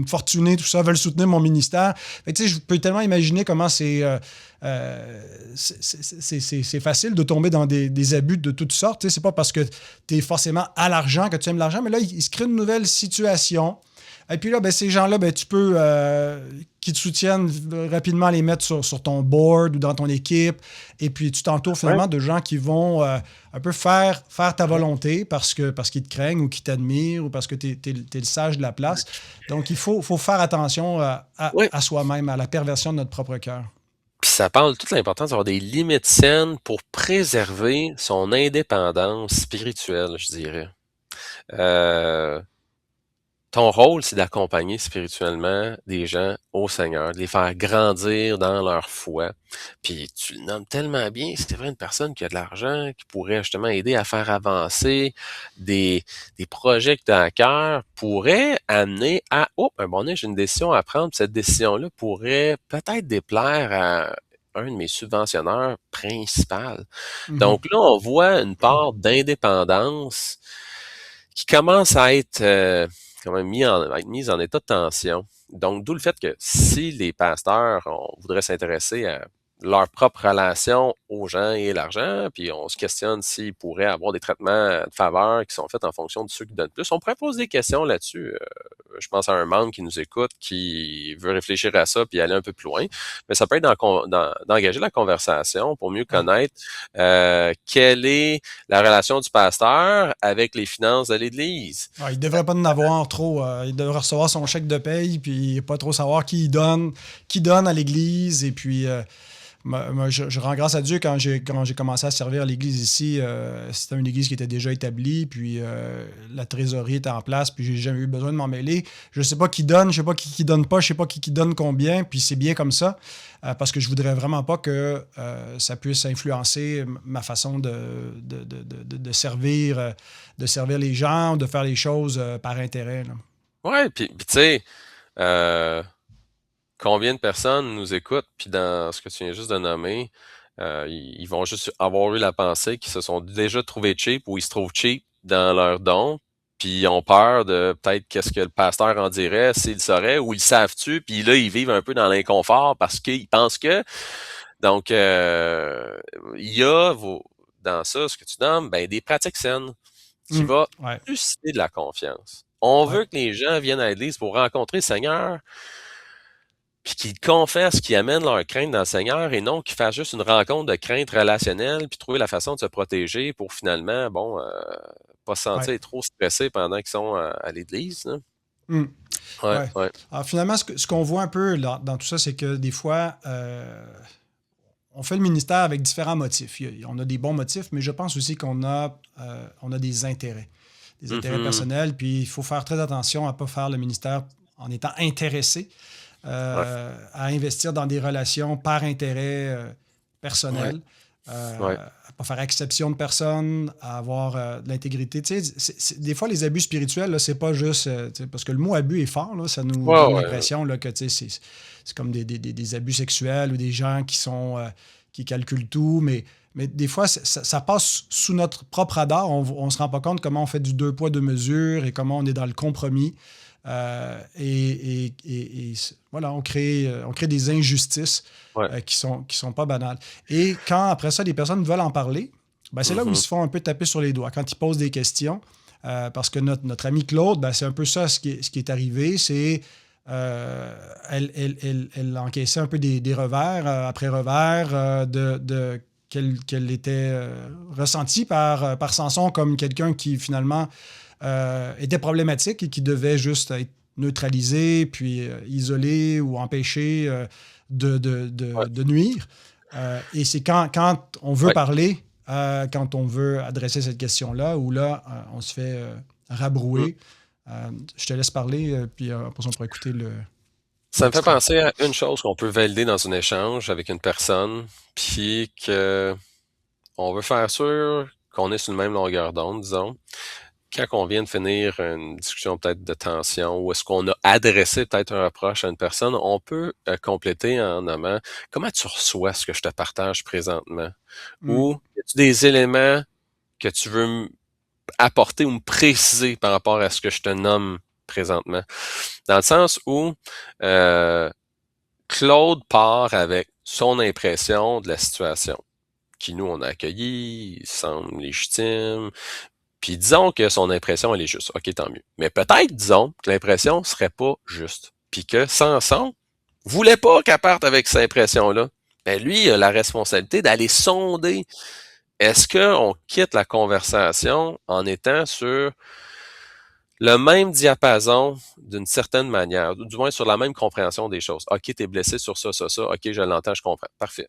fortunés, tout ça, veulent soutenir mon ministère. Je peux tellement imaginer comment c'est facile de tomber dans des abus de toutes sortes. C'est pas parce que tu es forcément à l'argent que tu aimes l'argent, mais là, il se crée une nouvelle situation. Et puis là, ces gens-là, tu peux, qui te soutiennent rapidement, les mettre sur ton board ou dans ton équipe. Et puis, tu t'entoures finalement de gens qui vont un peu faire ta volonté parce qu'ils te craignent ou qu'ils t'admirent ou parce que tu es le sage de la place. Donc, il faut faire attention à soi-même, à la perversion de notre propre cœur. Puis ça parle de toute l'importance d'avoir des limites saines pour préserver son indépendance spirituelle, je dirais. Ton rôle, c'est d'accompagner spirituellement des gens au Seigneur, de les faire grandir dans leur foi. Puis tu le nommes tellement bien, c'est vrai, une personne qui a de l'argent, qui pourrait justement aider à faire avancer des projets que tu as à cœur, pourrait amener à, un bon nez, j'ai une décision à prendre, puis cette décision-là pourrait peut-être déplaire à un de mes subventionneurs principaux. Donc là, on voit une part d'indépendance qui commence à être quand même mise en état de tension. Donc, d'où le fait que si les pasteurs voudraient s'intéresser à leur propre relation aux gens et l'argent, puis on se questionne s'ils pourraient avoir des traitements de faveur qui sont faits en fonction de ceux qui donnent plus. On pourrait poser des questions là-dessus. Je pense à un membre qui nous écoute, qui veut réfléchir à ça puis aller un peu plus loin. Mais ça peut être d'engager la conversation pour mieux connaître quelle est la relation du pasteur avec les finances de l'Église. Il ne devrait pas en avoir trop. Il devrait recevoir son chèque de paye puis pas trop savoir qui donne à l'Église. Et puis... moi, je rends grâce à Dieu quand j'ai commencé à servir à l'église ici. C'était une église qui était déjà établie, puis la trésorerie était en place, puis j'ai jamais eu besoin de m'en mêler. Je ne sais pas qui donne, je ne sais pas qui donne pas, je ne sais pas qui donne combien, puis c'est bien comme ça, parce que je voudrais vraiment pas que ça puisse influencer ma façon de servir les gens, de faire les choses par intérêt. Oui, puis tu sais... combien de personnes nous écoutent, puis dans ce que tu viens juste de nommer, ils vont juste avoir eu la pensée qu'ils se sont déjà trouvés cheap ou ils se trouvent cheap dans leurs dons, puis ils ont peur de peut-être qu'est-ce que le pasteur en dirait s'il saurait, ou ils savent-tu, puis là, ils vivent un peu dans l'inconfort parce qu'ils pensent que... Donc, il y a dans ça, ce que tu nommes, des pratiques saines qui vont susciter de la confiance. On veut que les gens viennent à l'église pour rencontrer le Seigneur, puis qu'ils confessent, qu'ils amènent leur crainte dans le Seigneur et non qu'ils fassent juste une rencontre de crainte relationnelle puis trouver la façon de se protéger pour finalement, pas se sentir trop stressés pendant qu'ils sont à l'église. Ouais. Alors finalement, ce qu'on voit un peu dans tout ça, c'est que des fois, on fait le ministère avec différents motifs. On a des bons motifs, mais je pense aussi qu'on a des intérêts. des intérêts Mhm. personnels. Puis il faut faire très attention à ne pas faire le ministère en étant intéressé Ouais. à investir dans des relations par intérêt Ouais. personnel, Ouais. à ne pas faire exception de personne, à avoir de l'intégrité. Tu sais, des fois, les abus spirituels, c'est pas juste. Parce que le mot abus est fort, là, ça nous Ouais, donne ouais. l'impression là, que c'est comme des abus sexuels ou des gens qui sont qui calculent tout, mais des fois, ça passe sous notre propre radar. On ne se rend pas compte comment on fait du deux poids, deux mesures et comment on est dans le compromis. Voilà, on crée des injustices Ouais. qui sont pas banales. Et quand, après ça, les personnes veulent en parler, ben, c'est là où ils Mhm. se font un peu taper sur les doigts. Quand ils posent des questions, parce que notre ami Claude, ben, c'est un peu ça ce qui est arrivé. C'est elle encaissait un peu des revers après revers qu'elle était ressentie par Samson comme quelqu'un qui finalement était problématique et qui devait juste être neutralisé, puis isolé ou empêché Ouais. de nuire. Et c'est quand on veut Ouais. parler, quand on veut adresser cette question-là, où là, on se fait Mm. rabrouer. Je te laisse parler, puis après ça, on pourra écouter Ça me fait l'extrait. penser à une chose qu'on peut valider dans un échange avec une personne, puis que on veut faire sûr qu'on est sur le même longueur d'onde, disons. Quand on vient de finir une discussion peut-être de tension, ou est-ce qu'on a adressé peut-être un reproche à une personne, on peut compléter en nommant comment tu reçois ce que je te partage présentement, Mm. ou y a-tu des éléments que tu veux apporter ou me préciser par rapport à ce que je te nomme présentement. Dans le sens où euh, Claude part avec son impression de la situation, qui nous on a accueilli, il semble légitime, puis disons que son impression elle est juste, ok tant mieux. Mais peut-être disons que l'impression serait pas juste, puis que Samson voulait pas qu'elle parte avec cette impression-là. Mais lui, il a la responsabilité d'aller sonder. Est-ce qu'on quitte la conversation en étant sur le même diapason d'une certaine manière, du moins sur la même compréhension des choses. OK, t'es blessé sur ça, ça, ça. OK, je l'entends, je comprends. Parfait.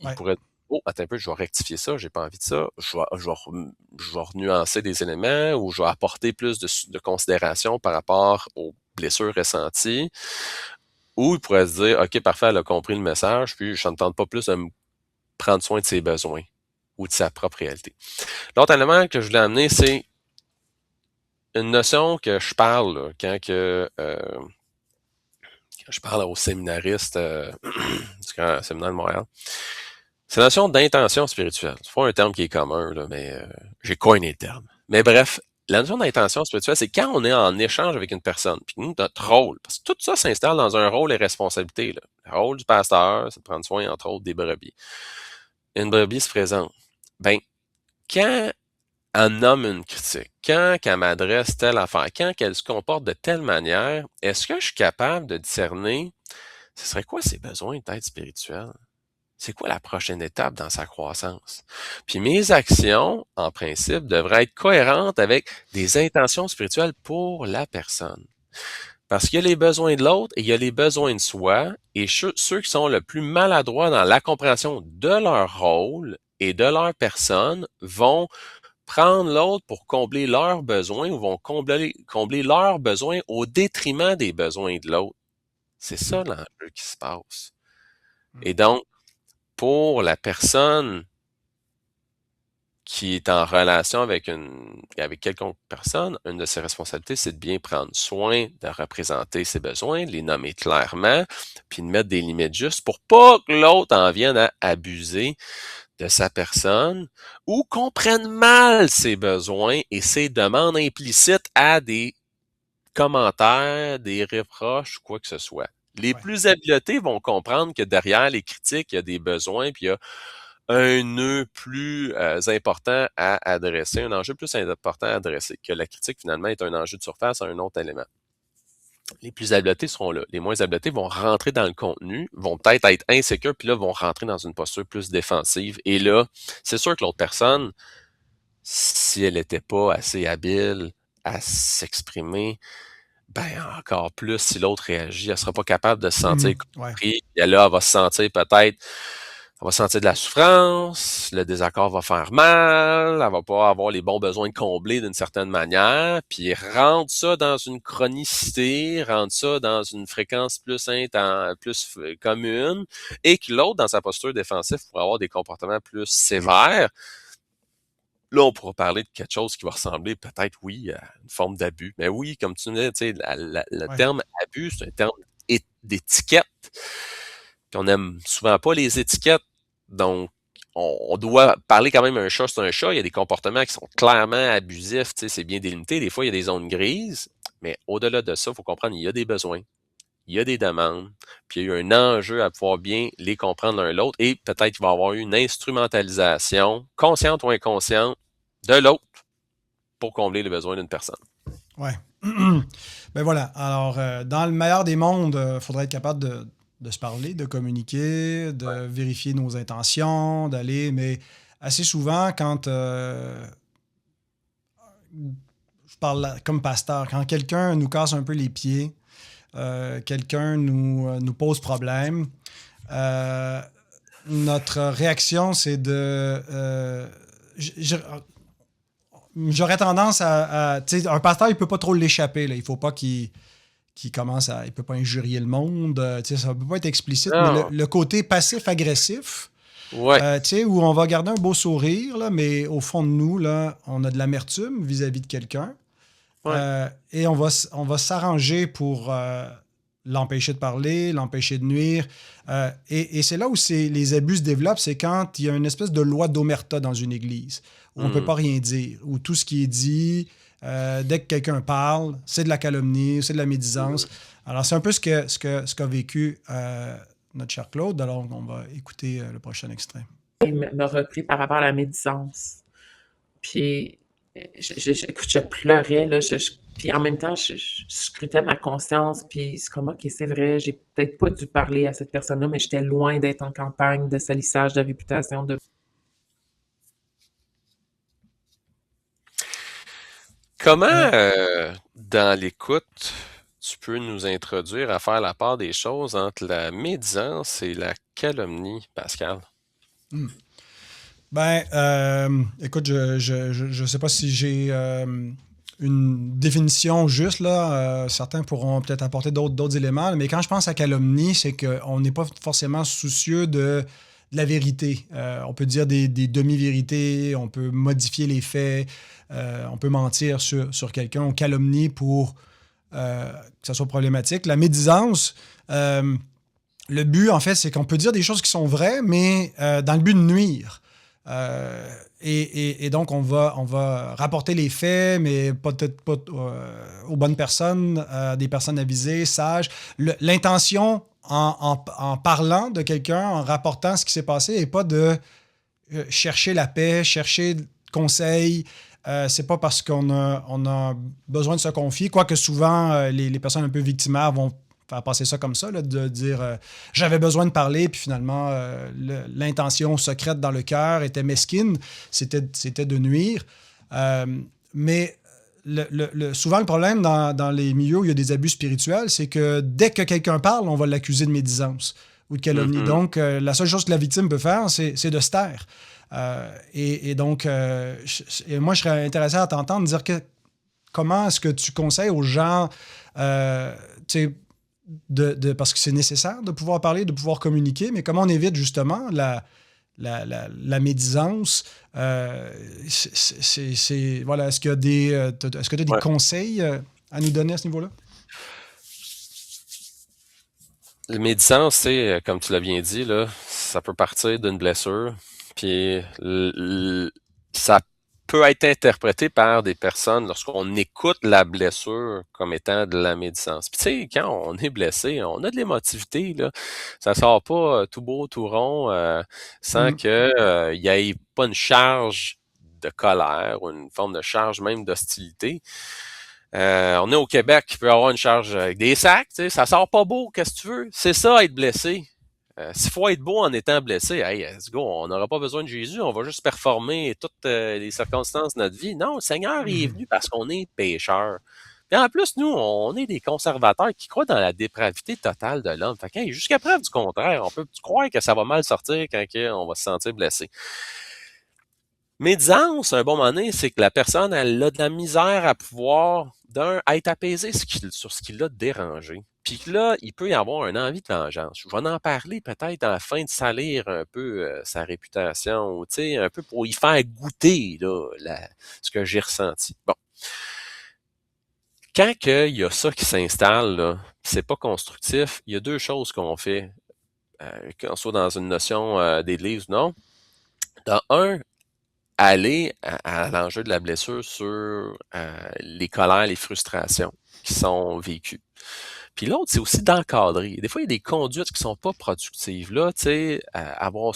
Il Ouais. pourrait dire, oh, attends un peu, je vais rectifier ça, j'ai pas envie de ça. Je vais nuancer des éléments ou je vais apporter plus de considération par rapport aux blessures ressenties. Ou il pourrait se dire, OK, parfait, elle a compris le message, puis je ne tente pas plus de me prendre soin de ses besoins ou de sa propre réalité. L'autre élément que je voulais amener, c'est une notion que je parle là, quand je parle aux séminaristes du Grand Séminaire de Montréal. C'est la notion d'intention spirituelle. C'est pas un terme qui est commun, là, mais j'ai coiné le terme. Mais bref, la notion d'intention spirituelle, c'est quand on est en échange avec une personne, puis nous, notre rôle, parce que tout ça s'installe dans un rôle et responsabilité. Là. Le rôle du pasteur, c'est de prendre soin, entre autres, des brebis. Une brebis se présente. Ben, quand elle nomme une critique, quand qu'elle m'adresse telle affaire, quand qu'elle se comporte de telle manière, est-ce que je suis capable de discerner ce serait quoi ses besoins peut-être spirituels? C'est quoi la prochaine étape dans sa croissance? Puis mes actions, en principe, devraient être cohérentes avec des intentions spirituelles pour la personne. Parce qu'il y a les besoins de l'autre et il y a les besoins de soi, et ceux qui sont le plus maladroits dans la compréhension de leur rôle et de leur personne vont prendre l'autre pour combler leurs besoins ou vont combler leurs besoins au détriment des besoins de l'autre. C'est ça l'enjeu qui se passe. Et donc, pour la personne qui est en relation avec quelconque personne, une de ses responsabilités, c'est de bien prendre soin de représenter ses besoins, de les nommer clairement, puis de mettre des limites justes pour pas que l'autre en vienne à abuser de sa personne ou comprenne mal ses besoins et ses demandes implicites à des commentaires, des reproches ou quoi que ce soit. Les Ouais. plus habiletés vont comprendre que derrière les critiques, il y a des besoins, puis il y a un nœud plus important à adresser, un enjeu plus important à adresser, que la critique finalement est un enjeu de surface à un autre élément. Les plus habiletés seront là. Les moins habiletés vont rentrer dans le contenu, vont peut-être être insécures, puis là, vont rentrer dans une posture plus défensive. Et là, c'est sûr que l'autre personne, si elle n'était pas assez habile à s'exprimer, ben encore plus, si l'autre réagit, elle sera pas capable de se sentir Ouais. compris. Et là, elle va se sentir peut-être Elle va sentir de la souffrance, le désaccord va faire mal, elle va pas avoir les bons besoins comblés d'une certaine manière, puis rendre ça dans une chronicité, rendre ça dans une fréquence plus plus commune, et que l'autre, dans sa posture défensive, pourrait avoir des comportements plus sévères. Là, on pourra parler de quelque chose qui va ressembler peut-être, oui, à une forme d'abus. Mais oui, comme tu disais, tu sais, le Ouais. terme abus, c'est un terme d'étiquette. Puis on aime souvent pas les étiquettes. Donc, on doit parler quand même un chat, c'est un chat. Il y a des comportements qui sont clairement abusifs, tu sais, c'est bien délimité. Des fois, il y a des zones grises. Mais au-delà de ça, il faut comprendre qu'il y a des besoins, il y a des demandes, puis il y a eu un enjeu à pouvoir bien les comprendre l'un l'autre, et peut-être qu'il va y avoir eu une instrumentalisation, consciente ou inconsciente, de l'autre pour combler les besoins d'une personne. Ouais. Ben voilà. Alors, dans le meilleur des mondes, il faudrait être capable de se parler, de communiquer, de vérifier nos intentions, d'aller. Mais assez souvent, quand je parle comme pasteur, quand quelqu'un nous casse un peu les pieds, quelqu'un nous pose problème, euh, notre réaction, c'est de... j'aurais tendance tu sais, un pasteur, il peut pas trop l'échapper. Là. Il faut pas qu'il commence à... Il peut pas injurier le monde. Tu sais, ça peut pas être explicite, mais Non. le côté passif-agressif, Ouais. tu sais, où on va garder un beau sourire, là, mais au fond de nous, là, on a de l'amertume vis-à-vis de quelqu'un. Ouais. Et on va s'arranger pour l'empêcher de parler, l'empêcher de nuire. Et c'est là où les abus se développent, c'est quand il y a une espèce de loi d'omerta dans une église, où on ne peut pas rien dire, où tout ce qui est dit, dès que quelqu'un parle, c'est de la calomnie, c'est de la médisance. Alors, c'est un peu ce qu'a vécu notre cher Claude. Alors, on va écouter le prochain extrait. Il m'a repris par rapport à la médisance. Puis, écoute, je pleurais, là. Puis en même temps, je scrutais ma conscience. Puis c'est comme, OK, c'est vrai, j'ai peut-être pas dû parler à cette personne-là, mais j'étais loin d'être en campagne de salissage de réputation. Comment, Euh, dans l'écoute, tu peux nous introduire à faire la part des choses entre la médisance et la calomnie, Pascal? hmm. Ben, écoute, je sais pas si j'ai une définition juste, là. Certains pourront peut-être apporter d'autres éléments, mais quand je pense à calomnie, c'est qu'on n'est pas forcément soucieux de la vérité. On peut dire des demi-vérités, on peut modifier les faits, on peut mentir sur quelqu'un, on calomnie pour que ça soit problématique. La médisance, le but, en fait, c'est qu'on peut dire des choses qui sont vraies, mais dans le but de nuire. Et donc, on va rapporter les faits, mais peut-être pas aux bonnes personnes, des personnes avisées, sages. L'intention en parlant de quelqu'un, en rapportant ce qui s'est passé, n'est pas de chercher la paix, chercher conseil. C'est pas parce on a besoin de se confier, quoique souvent les personnes un peu victimaires vont faire passer ça comme ça, là, de dire j'avais besoin de parler, puis finalement l'intention secrète dans le cœur était mesquine, c'était de nuire. Mais souvent le problème dans les milieux où il y a des abus spirituels, c'est que dès que quelqu'un parle, on va l'accuser de médisance ou de calomnie. Mm-hmm. Donc, la seule chose que la victime peut faire, c'est de se taire. Et donc, moi, je serais intéressé à t'entendre dire comment est-ce que tu conseilles aux gens, tu sais, parce que c'est nécessaire de pouvoir parler, de pouvoir communiquer, mais comment on évite justement la médisance? Voilà, est-ce qu'il y a est-ce que tu as des conseils à nous donner à ce niveau-là? La médisance, c'est, comme tu l'as bien dit, là, ça peut partir d'une blessure, puis ça peut être interprété par des personnes lorsqu'on écoute la blessure comme étant de la médisance. Puis tu sais, quand on est blessé, on a de l'émotivité, là. Ça sort pas tout beau, tout rond, sans que il y ait pas une charge de colère ou une forme de charge même d'hostilité. On est au Québec, il peut y avoir une charge avec des sacs, tu sais, ça sort pas beau, qu'est-ce que tu veux? C'est ça, être blessé. S'il faut être beau en étant blessé, hey, let's go, on n'aura pas besoin de Jésus, on va juste performer toutes les circonstances de notre vie. Non, le Seigneur il est venu parce qu'on est pécheur. Et en plus, nous, on est des conservateurs qui croient dans la dépravité totale de l'homme. Fait que, hey, jusqu'à preuve du contraire, on peut croire que ça va mal sortir quand on va se sentir blessé. Médisance, un bon moment donné, c'est que la personne, elle a de la misère à pouvoir, être apaisée sur ce qui l'a dérangé. Puis que là, il peut y avoir une envie de vengeance. Je vais en parler peut-être afin de salir un peu sa réputation, tu sais, un peu pour y faire goûter là, ce que j'ai ressenti. Bon. Quand il y a ça qui s'installe, là, c'est pas constructif, il y a deux choses qu'on fait, qu'on soit dans une notion des livres ou non. Dans un, aller à l'enjeu de la blessure sur les colères, les frustrations qui sont vécues. Puis l'autre, c'est aussi d'encadrer. Des fois, il y a des conduites qui sont pas productives. Là, tu sais, avoir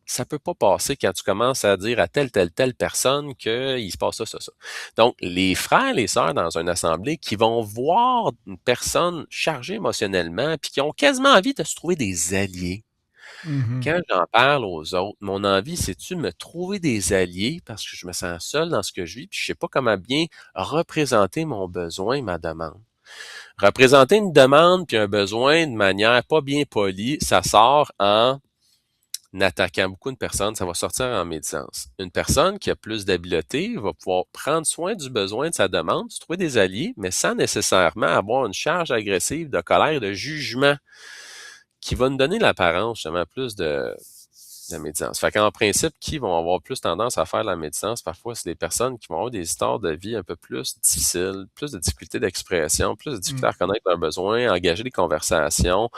ça peut pas passer quand tu commences à dire à telle personne qu'il se passe ça. Donc, les frères, les sœurs dans une assemblée qui vont voir une personne chargée émotionnellement puis qui ont quasiment envie de se trouver des alliés. Quand j'en parle aux autres, mon envie, c'est-tu de me trouver des alliés parce que je me sens seul dans ce que je vis puis je sais pas comment bien représenter mon besoin, ma demande. Représenter une demande puis un besoin de manière pas bien polie, ça sort en attaquant beaucoup de personnes, ça va sortir en médisance. Une personne qui a plus d'habileté va pouvoir prendre soin du besoin de sa demande, se trouver des alliés, mais sans nécessairement avoir une charge agressive de colère et de jugement qui va nous donner l'apparence justement plus de médisance. Fait qu'en principe, qui vont avoir plus tendance à faire la médisance, parfois, c'est des personnes qui vont avoir des histoires de vie un peu plus difficiles, plus de difficultés d'expression, plus de difficultés à reconnaître leurs besoins, à engager des conversations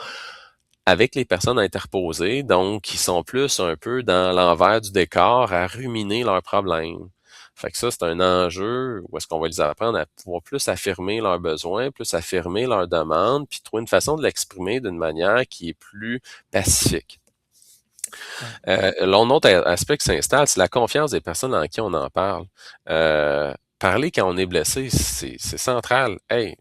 avec les personnes interposées, donc qui sont plus un peu dans l'envers du décor, à ruminer leurs problèmes. Fait que ça, c'est un enjeu où est-ce qu'on va les apprendre à pouvoir plus affirmer leurs besoins, plus affirmer leurs demandes, puis trouver une façon de l'exprimer d'une manière qui est plus pacifique. L'autre aspect qui s'installe, c'est la confiance des personnes en qui on en parle. Parler quand on est blessé, c'est central. Hey,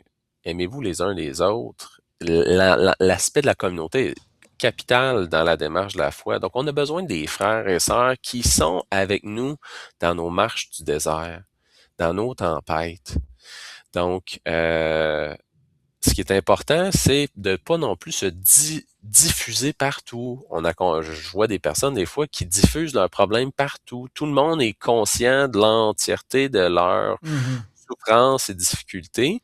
aimez-vous les uns les autres. L'aspect de la communauté est capital dans la démarche de la foi. Donc, on a besoin des frères et sœurs qui sont avec nous dans nos marches du désert, dans nos tempêtes. Donc, ce qui est important, c'est de pas non plus se diffuser partout. Je vois des personnes des fois qui diffusent leurs problèmes partout. Tout le monde est conscient de l'entièreté de leur souffrance et difficultés.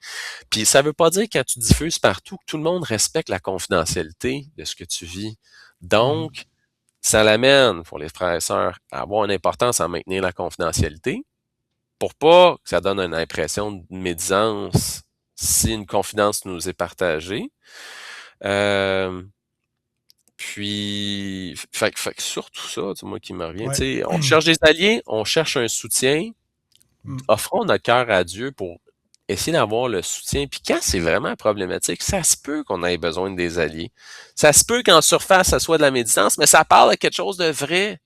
Puis ça veut pas dire quand tu diffuses partout que tout le monde respecte la confidentialité de ce que tu vis. Donc, ça l'amène pour les frères et sœurs à avoir une importance à maintenir la confidentialité pour pas que ça donne une impression de médisance si une confidence nous est partagée. Puis, fait que surtout ça, c'est moi qui me revient. Ouais. On cherche des alliés, on cherche un soutien. Offrons notre cœur à Dieu pour essayer d'avoir le soutien. Puis quand c'est vraiment problématique, ça se peut qu'on ait besoin de des alliés. Ça se peut qu'en surface, ça soit de la médisance, mais ça parle de quelque chose de vrai.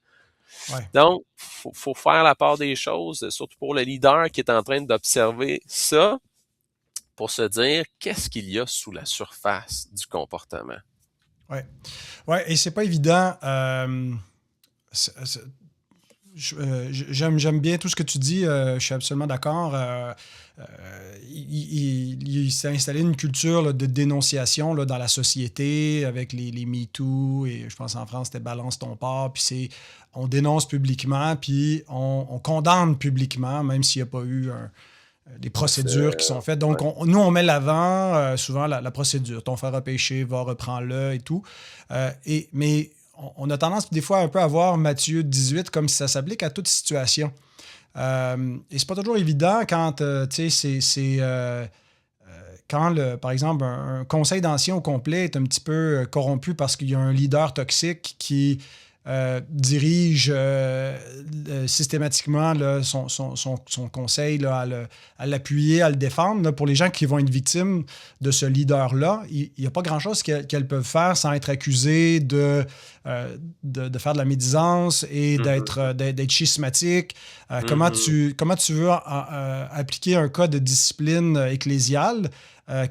Ouais. Donc, faut faire la part des choses, surtout pour le leader qui est en train d'observer ça, pour se dire qu'est-ce qu'il y a sous la surface du comportement. Oui, et c'est pas évident. J'aime bien tout ce que tu dis, je suis absolument d'accord. Il s'est installé une culture là, de dénonciation là, dans la société avec les MeToo, et je pense en France c'était Balance ton porc, puis on dénonce publiquement, puis on condamne publiquement, même s'il n'y a pas eu des procédures qui sont faites. Donc, nous, on met l'avant souvent la procédure. Ton frère a péché, va, reprends-le et tout. Mais on a tendance des fois un peu à voir Matthieu 18 comme si ça s'applique à toute situation. Et c'est pas toujours évident quand, tu sais, quand, par exemple, un conseil d'anciens au complet est un petit peu corrompu parce qu'il y a un leader toxique qui dirige systématiquement là, son conseil là, à l'appuyer, à le défendre. Là, pour les gens qui vont être victimes de ce leader-là, il n'y a pas grand-chose qu'elles peuvent faire sans être accusées de faire de la médisance et d'être schismatique. Comment tu veux appliquer un cas de discipline ecclésiale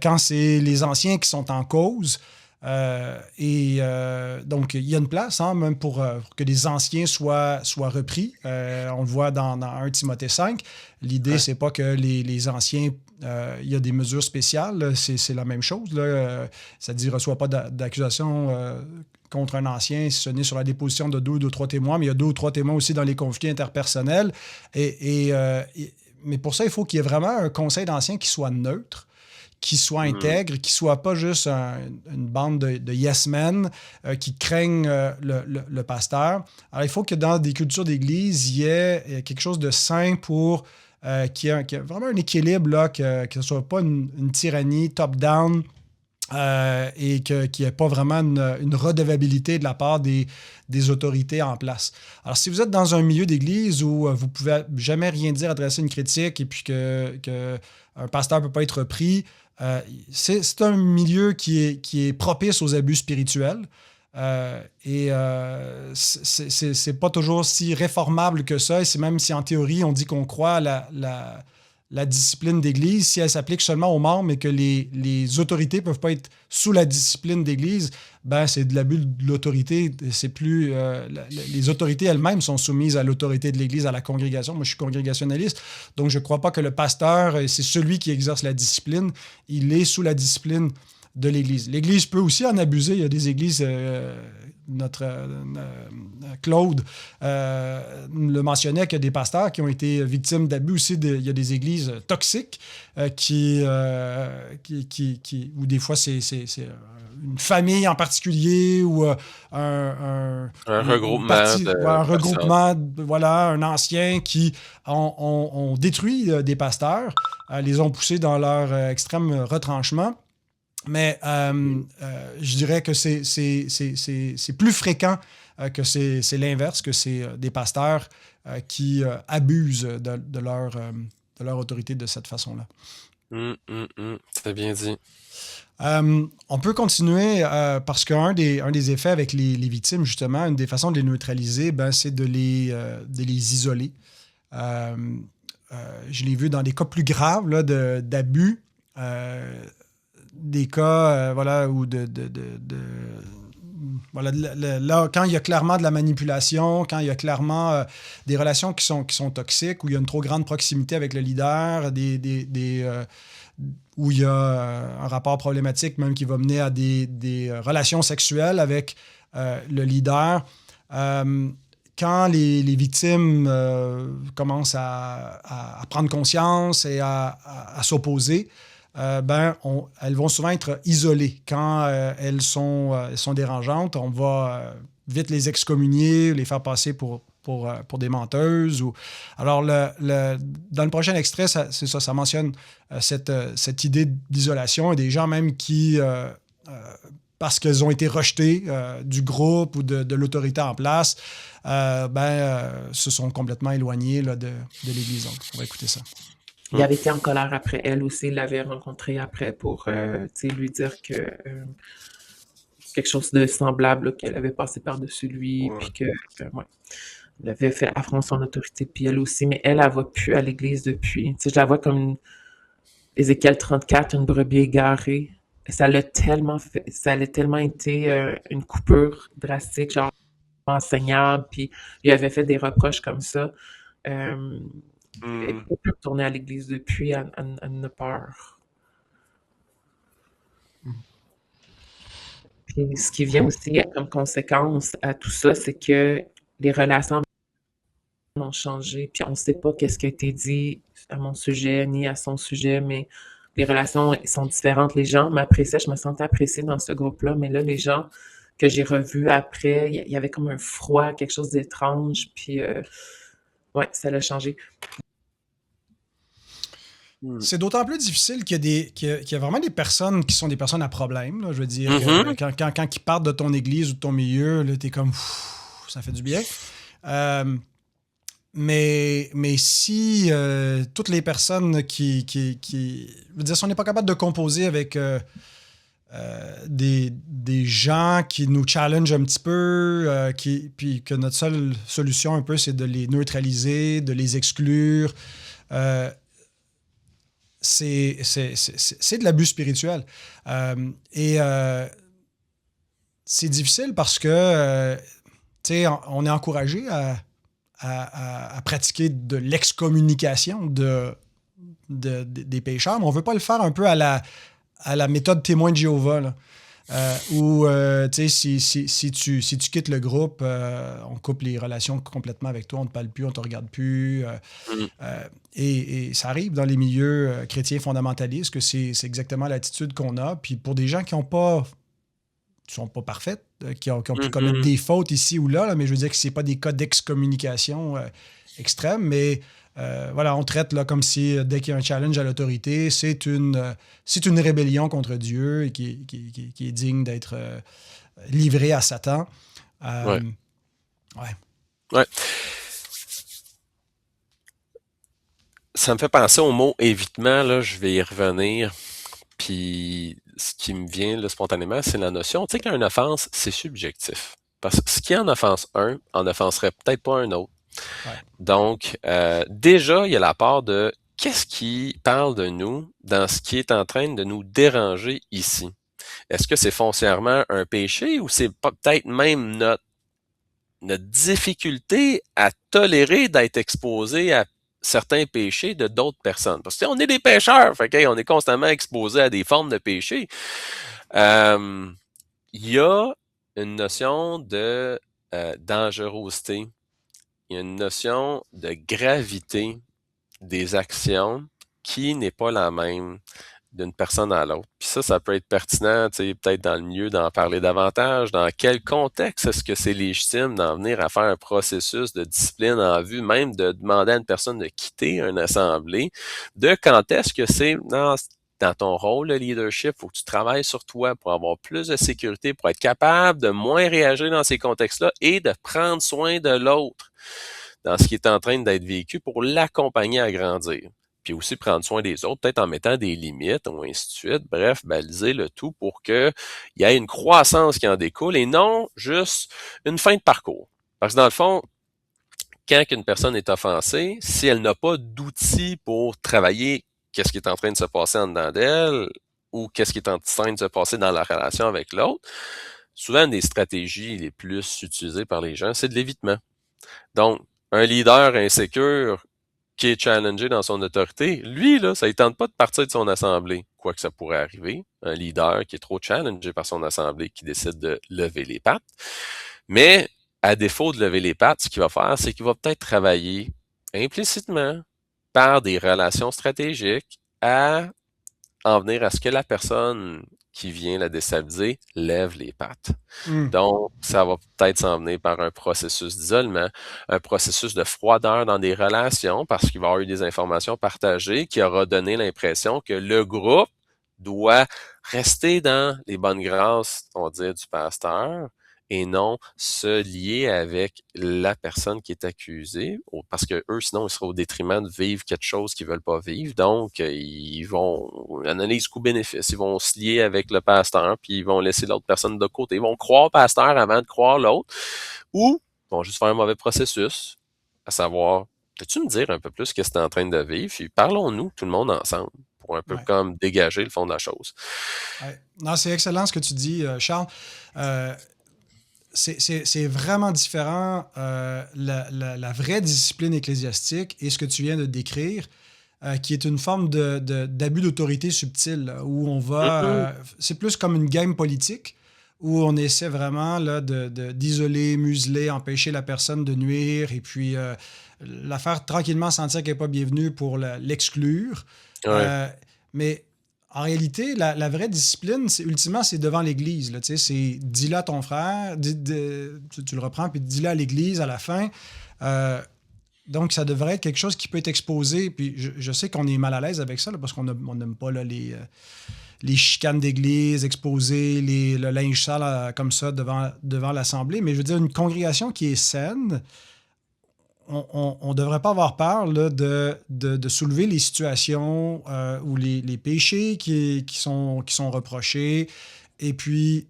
quand c'est les anciens qui sont en cause? Donc, il y a une place même pour que les anciens soient repris. On le voit dans 1 Timothée 5. L'idée, c'est pas que les anciens il y a des mesures spéciales, là, c'est la même chose. Là, c'est-à-dire, ne reçoit pas d'accusation contre un ancien si ce n'est sur la déposition de 2 ou 3 témoins, mais il y a 2 ou 3 témoins aussi dans les conflits interpersonnels. Mais pour ça, il faut qu'il y ait vraiment un conseil d'anciens qui soit neutre, qui soit intègre, qui ne soit pas juste une bande de yes men qui craignent le pasteur. Alors, il faut que dans des cultures d'église, il y ait quelque chose de sain pour qu'il y ait vraiment un équilibre, là, que ce ne soit pas une tyrannie top-down et qu'il n'y ait pas vraiment une redevabilité de la part des autorités en place. Alors, si vous êtes dans un milieu d'église où vous ne pouvez jamais rien dire, adresser une critique et puis que un pasteur ne peut pas être pris, c'est un milieu qui est propice aux abus spirituels. C'est pas toujours si réformable que ça. Et c'est même si en théorie, on dit qu'on croit à la discipline d'Église, si elle s'applique seulement aux membres et que les autorités ne peuvent pas être sous la discipline d'Église, ben c'est de l'abus de l'autorité. C'est plus les autorités elles-mêmes sont soumises à l'autorité de l'Église, à la congrégation. Moi, je suis congrégationaliste, donc je ne crois pas que le pasteur, c'est celui qui exerce la discipline. Il est sous la discipline de l'Église. L'Église peut aussi en abuser. Il y a des églises, Claude le mentionnait, qu'il y a des pasteurs qui ont été victimes d'abus aussi. Il y a des églises toxiques où des fois c'est une famille en particulier ou un regroupement, voilà, un ancien qui ont détruit des pasteurs, les ont poussés dans leur extrême retranchement. Mais je dirais que c'est plus fréquent que c'est l'inverse, que c'est des pasteurs qui abusent de leur autorité de cette façon-là. C'est bien dit. On peut continuer parce qu'un des effets avec les victimes, justement, une des façons de les neutraliser, c'est de les isoler. Je l'ai vu dans des cas plus graves là, d'abus. Des cas, voilà, où voilà, là, quand il y a clairement de la manipulation, quand il y a clairement des relations qui sont toxiques, où il y a une trop grande proximité avec le leader, où il y a un rapport problématique même qui va mener à des relations sexuelles avec le leader. Quand les victimes commencent à prendre conscience et à s'opposer, elles vont souvent être isolées. Quand elles sont dérangeantes, on va vite les excommunier, les faire passer pour des menteuses. Alors, dans le prochain extrait, c'est ça mentionne cette idée d'isolation et des gens même qui, parce qu'elles ont été rejetées du groupe ou de l'autorité en place, se sont complètement éloignées là, de l'Église. Donc, on va écouter ça. Il avait été en colère après elle aussi, il l'avait rencontré après pour lui dire que quelque chose de semblable, là, qu'elle avait passé par-dessus lui, puis que il avait fait affront son autorité, puis elle aussi, mais elle va plus à l'église depuis. Je la vois comme Ézéchiel 34, une brebis égarée. Ça a tellement été une coupure drastique, genre enseignable, puis il avait fait des reproches comme ça. Elle ne peut plus retourner à l'église depuis, elle a peur. Puis ce qui vient aussi comme conséquence à tout ça, c'est que les relations ont changé, puis on ne sait pas qu'est-ce qui a été dit à mon sujet, ni à son sujet, mais les relations sont différentes. Les gens m'appréciaient, je me sentais appréciée dans ce groupe-là, mais là, les gens que j'ai revus après, il y avait comme un froid, quelque chose d'étrange, puis ça l'a changé. C'est d'autant plus difficile qu'il y a vraiment des personnes qui sont des personnes à problème. Là, je veux dire, quand ils partent de ton église ou de ton milieu, t'es comme, ça fait du bien. Mais si toutes les personnes je veux dire, si on n'est pas capable de composer avec des gens qui nous challengent un petit peu, puis que notre seule solution un peu, c'est de les neutraliser, de les exclure, c'est de l'abus spirituel. C'est difficile parce que on est encouragé à pratiquer de l'excommunication des pécheurs, mais on ne veut pas le faire un peu à la méthode témoin de Jéhovah, là. Où, tu sais, si tu quittes le groupe, on coupe les relations complètement avec toi, on ne te parle plus, on ne te regarde plus. Mm. Et ça arrive dans les milieux chrétiens fondamentalistes que c'est exactement l'attitude qu'on a. Puis pour des gens qui sont pas parfaites, qui ont pu commettre des fautes ici ou là, mais je veux dire que c'est pas des cas d'excommunication extrêmes, mais voilà, on traite là, comme si dès qu'il y a un challenge à l'autorité, c'est une rébellion contre Dieu et qui est digne d'être livrée à Satan. Ouais. Ouais. Ouais. Ça me fait penser au mot évitement, là, je vais y revenir. Puis ce qui me vient là, spontanément, c'est la notion, tu sais qu'une offense, c'est subjectif. Parce que ce qui en offense un, en offenserait peut-être pas un autre. Ouais. Donc, déjà, il y a la part de qu'est-ce qui parle de nous dans ce qui est en train de nous déranger ici. Est-ce que c'est foncièrement un péché ou c'est peut-être même notre difficulté à tolérer d'être exposé à certains péchés de d'autres personnes? Parce que on est des pécheurs, fait qu'on est constamment exposé à des formes de péchés. Il y a une notion de dangerosité. Il y a une notion de gravité des actions qui n'est pas la même d'une personne à l'autre. Puis ça peut être pertinent, tu sais, peut-être dans le mieux d'en parler davantage. Dans quel contexte est-ce que c'est légitime d'en venir à faire un processus de discipline en vue même de demander à une personne de quitter une assemblée? De quand est-ce que c'est dans ton rôle de leadership, il faut que tu travailles sur toi pour avoir plus de sécurité, pour être capable de moins réagir dans ces contextes-là et de prendre soin de l'autre dans ce qui est en train d'être vécu pour l'accompagner à grandir. Puis aussi prendre soin des autres, peut-être en mettant des limites, ou ainsi de suite. Bref, baliser le tout pour qu'il y ait une croissance qui en découle et non juste une fin de parcours. Parce que dans le fond, quand une personne est offensée, si elle n'a pas d'outils pour travailler qu'est-ce qui est en train de se passer en dedans d'elle ou qu'est-ce qui est en train de se passer dans la relation avec l'autre, souvent une des stratégies les plus utilisées par les gens, c'est de l'évitement. Donc, un leader insécure qui est challengé dans son autorité, lui, là, ça ne tente pas de partir de son assemblée, quoi que ça pourrait arriver. Un leader qui est trop challengé par son assemblée, qui décide de lever les pattes. Mais, à défaut de lever les pattes, ce qu'il va faire, c'est qu'il va peut-être travailler implicitement par des relations stratégiques à en venir à ce que la personne qui vient la déstabiliser lève les pattes. Donc, ça va peut-être s'en venir par un processus d'isolement, un processus de froideur dans des relations parce qu'il va y avoir eu des informations partagées qui aura donné l'impression que le groupe doit rester dans les bonnes grâces, on va dire, du pasteur et non se lier avec la personne qui est accusée, parce que eux, sinon, ils seraient au détriment de vivre quelque chose qu'ils veulent pas vivre. Donc, ils vont analyse coût-bénéfice, ils vont se lier avec le pasteur, puis ils vont laisser l'autre personne de côté. Ils vont croire pasteur avant de croire l'autre, ou ils vont juste faire un mauvais processus, à savoir, peux-tu me dire un peu plus ce que tu es en train de vivre, puis parlons-nous tout le monde ensemble, pour un peu comme dégager le fond de la chose. Ouais. Non, c'est excellent ce que tu dis, Charles. C'est vraiment différent la vraie discipline ecclésiastique et ce que tu viens de décrire, qui est une forme d'abus d'autorité subtil, là, où on va... c'est plus comme une game politique, où on essaie vraiment là, d'isoler, museler, empêcher la personne de nuire, et puis la faire tranquillement sentir qu'elle n'est pas bienvenue pour l'exclure. Ouais. Mais... En réalité, la vraie discipline, ultimement, c'est devant l'Église. Là, c'est dis-le à ton frère, tu le reprends, puis dis-le à l'Église à la fin. Donc, ça devrait être quelque chose qui peut être exposé. Puis je sais qu'on est mal à l'aise avec ça, là, parce qu'on n'aime pas là, les chicanes d'église, exposer le linge sale comme ça devant l'Assemblée. Mais je veux dire, une congrégation qui est saine, on ne devrait pas avoir peur là, de soulever les situations ou les péchés qui sont reprochés. Et puis,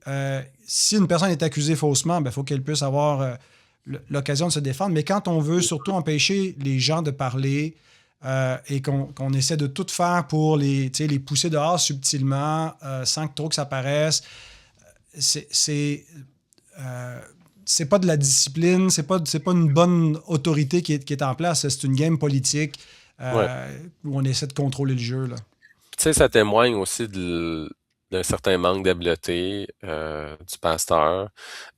si une personne est accusée faussement, il faut qu'elle puisse avoir l'occasion de se défendre. Mais quand on veut surtout empêcher les gens de parler et qu'on essaie de tout faire pour les pousser dehors subtilement sans que ça paraisse, c'est pas de la discipline, c'est pas une bonne autorité qui est en place, c'est une game politique Ouais. où on essaie de contrôler le jeu, là. Tu sais, ça témoigne aussi d'un certain manque d'habileté du pasteur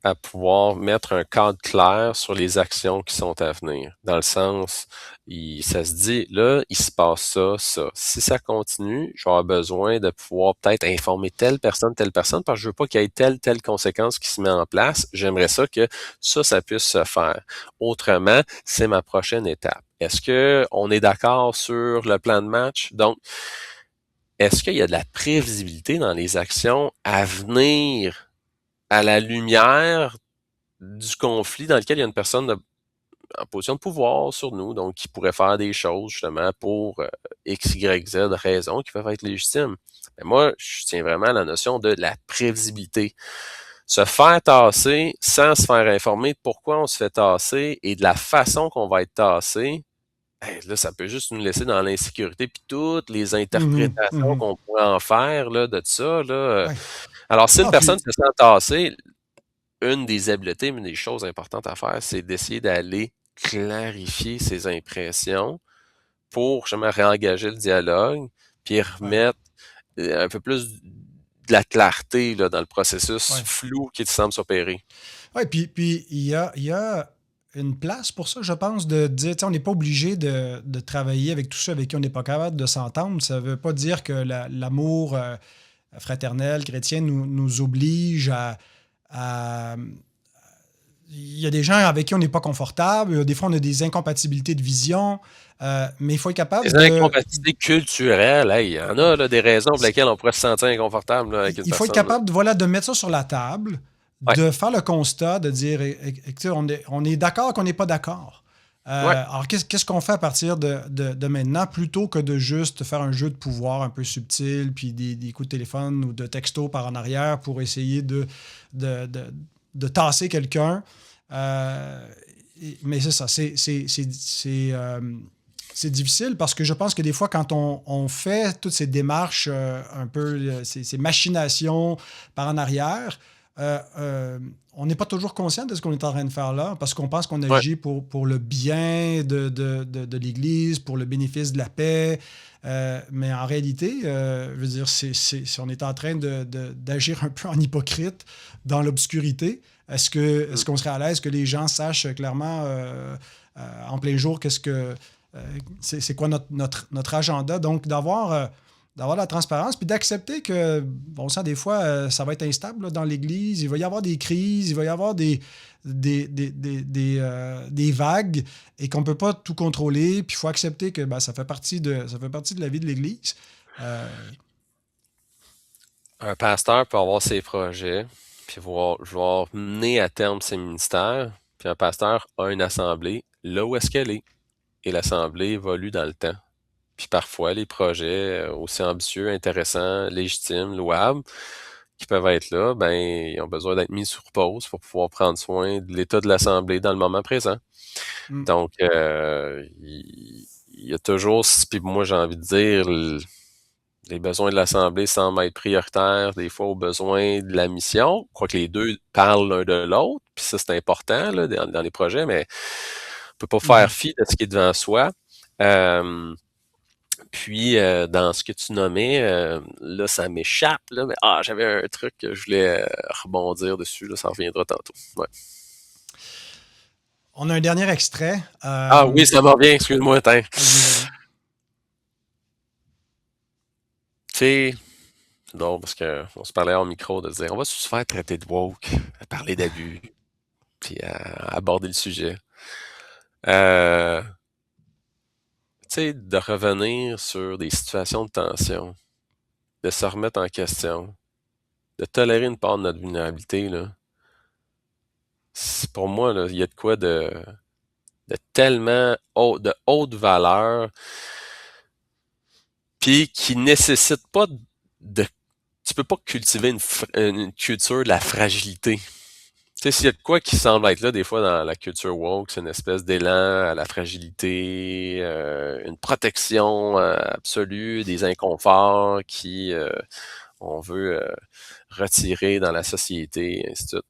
à pouvoir mettre un cadre clair sur les actions qui sont à venir. Dans le sens, ça se dit, là, il se passe ça, ça. Si ça continue, je vais avoir besoin de pouvoir peut-être informer telle personne, parce que je veux pas qu'il y ait telle conséquence qui se met en place. J'aimerais ça que ça puisse se faire. Autrement, c'est ma prochaine étape. Est-ce que on est d'accord sur le plan de match? Donc, est-ce qu'il y a de la prévisibilité dans les actions à venir à la lumière du conflit dans lequel il y a une personne en position de pouvoir sur nous, donc qui pourrait faire des choses justement pour X, Y, Z raisons qui peuvent être légitimes? Mais moi, je tiens vraiment à la notion de la prévisibilité. Se faire tasser sans se faire informer de pourquoi on se fait tasser et de la façon qu'on va être tassé, ben, là, ça peut juste nous laisser dans l'insécurité puis toutes les Mhm, interprétations mhm. qu'on pourrait en faire là, de ça. Là. Ouais. Alors, si une Ah, personne puis, se sent tassée, une des habiletés, une des choses importantes à faire, c'est d'essayer d'aller clarifier ses impressions pour justement réengager le dialogue, puis ouais, remettre un peu plus de la clarté là, dans le processus ouais. flou qui semble s'opérer. Ouais, puis il y a une place pour ça, je pense, de dire, tu sais, on n'est pas obligé de travailler avec tous ceux avec qui on n'est pas capable de s'entendre. Ça ne veut pas dire que l'amour fraternel chrétien nous oblige à- Il y a des gens avec qui on n'est pas confortable, des fois on a des incompatibilités de vision, mais il faut être Les capable incompatibilités culturelles, hey, il y en a là, des raisons pour lesquelles on pourrait se sentir inconfortable là, avec une il faut être personne. Là. capable voilà, de mettre ça sur la table, Ouais, de faire le constat, de dire, écoutez, on est d'accord qu'on n'est pas d'accord. ouais. Alors, qu'est-ce qu'on fait à partir de maintenant, plutôt que de juste faire un jeu de pouvoir un peu subtil, puis des coups de téléphone ou de texto par en arrière pour essayer de, de, de tasser quelqu'un. Mais c'est ça, c'est difficile parce que je pense que des fois, quand on fait toutes ces démarches, un peu, ces machinations par en arrière, on n'est pas toujours conscient de ce qu'on est en train de faire là parce qu'on pense qu'on Ouais. agit pour le bien de l'Église, pour le bénéfice de la paix. Mais en réalité, je veux dire, on est en train d'agir un peu en hypocrite dans l'obscurité. Est-ce qu'on serait à l'aise que les gens sachent clairement en plein jour c'est quoi notre agenda? Donc, d'avoir la transparence, puis d'accepter que, bon sang, des fois, ça va être instable là, dans l'Église, il va y avoir des crises, il va y avoir des vagues, et qu'on ne peut pas tout contrôler, puis il faut accepter que ben, ça fait partie de la vie de l'Église. Euh, Un pasteur peut avoir ses projets, puis vouloir mener à terme ses ministères, puis un pasteur a une assemblée là où est-ce qu'elle est. Et l'assemblée évolue dans le temps. Puis parfois, les projets aussi ambitieux, intéressants, légitimes, louables, qui peuvent être là, ben, ils ont besoin d'être mis sur pause pour pouvoir prendre soin de l'état de l'assemblée dans le moment présent. mm, Donc, il y a toujours, puis moi j'ai envie de dire, les besoins de l'Assemblée semblent être prioritaires des fois aux besoins de la mission, quoique les deux parlent l'un de l'autre, puis ça c'est important là, dans les projets, mais on peut pas faire mhm. fi de ce qui est devant soi. Euh, dans ce que tu nommais, là ça m'échappe, là, mais j'avais un truc que je voulais rebondir dessus, là, ça reviendra tantôt. Ouais. On a un dernier extrait. Ah oui, ça m'en revient, excuse-moi, attends. Vas-y, vas-y. Tu sais, c'est drôle parce qu'on se parlait en micro de dire on va se faire traiter de woke, à parler d'abus, puis à aborder le sujet. Euh, tu sais, de revenir sur des situations de tension, de se remettre en question, de tolérer une part de notre vulnérabilité, là. Pour moi, là, il y a de quoi de tellement de haute valeur, puis qui nécessite pas de... Tu peux pas cultiver une culture de la fragilité. Tu sais, s'il y a de quoi qui semble être là, des fois, dans la culture woke, c'est une espèce d'élan à la fragilité, une protection absolue des inconforts qui on veut retirer dans la société, et ainsi de suite.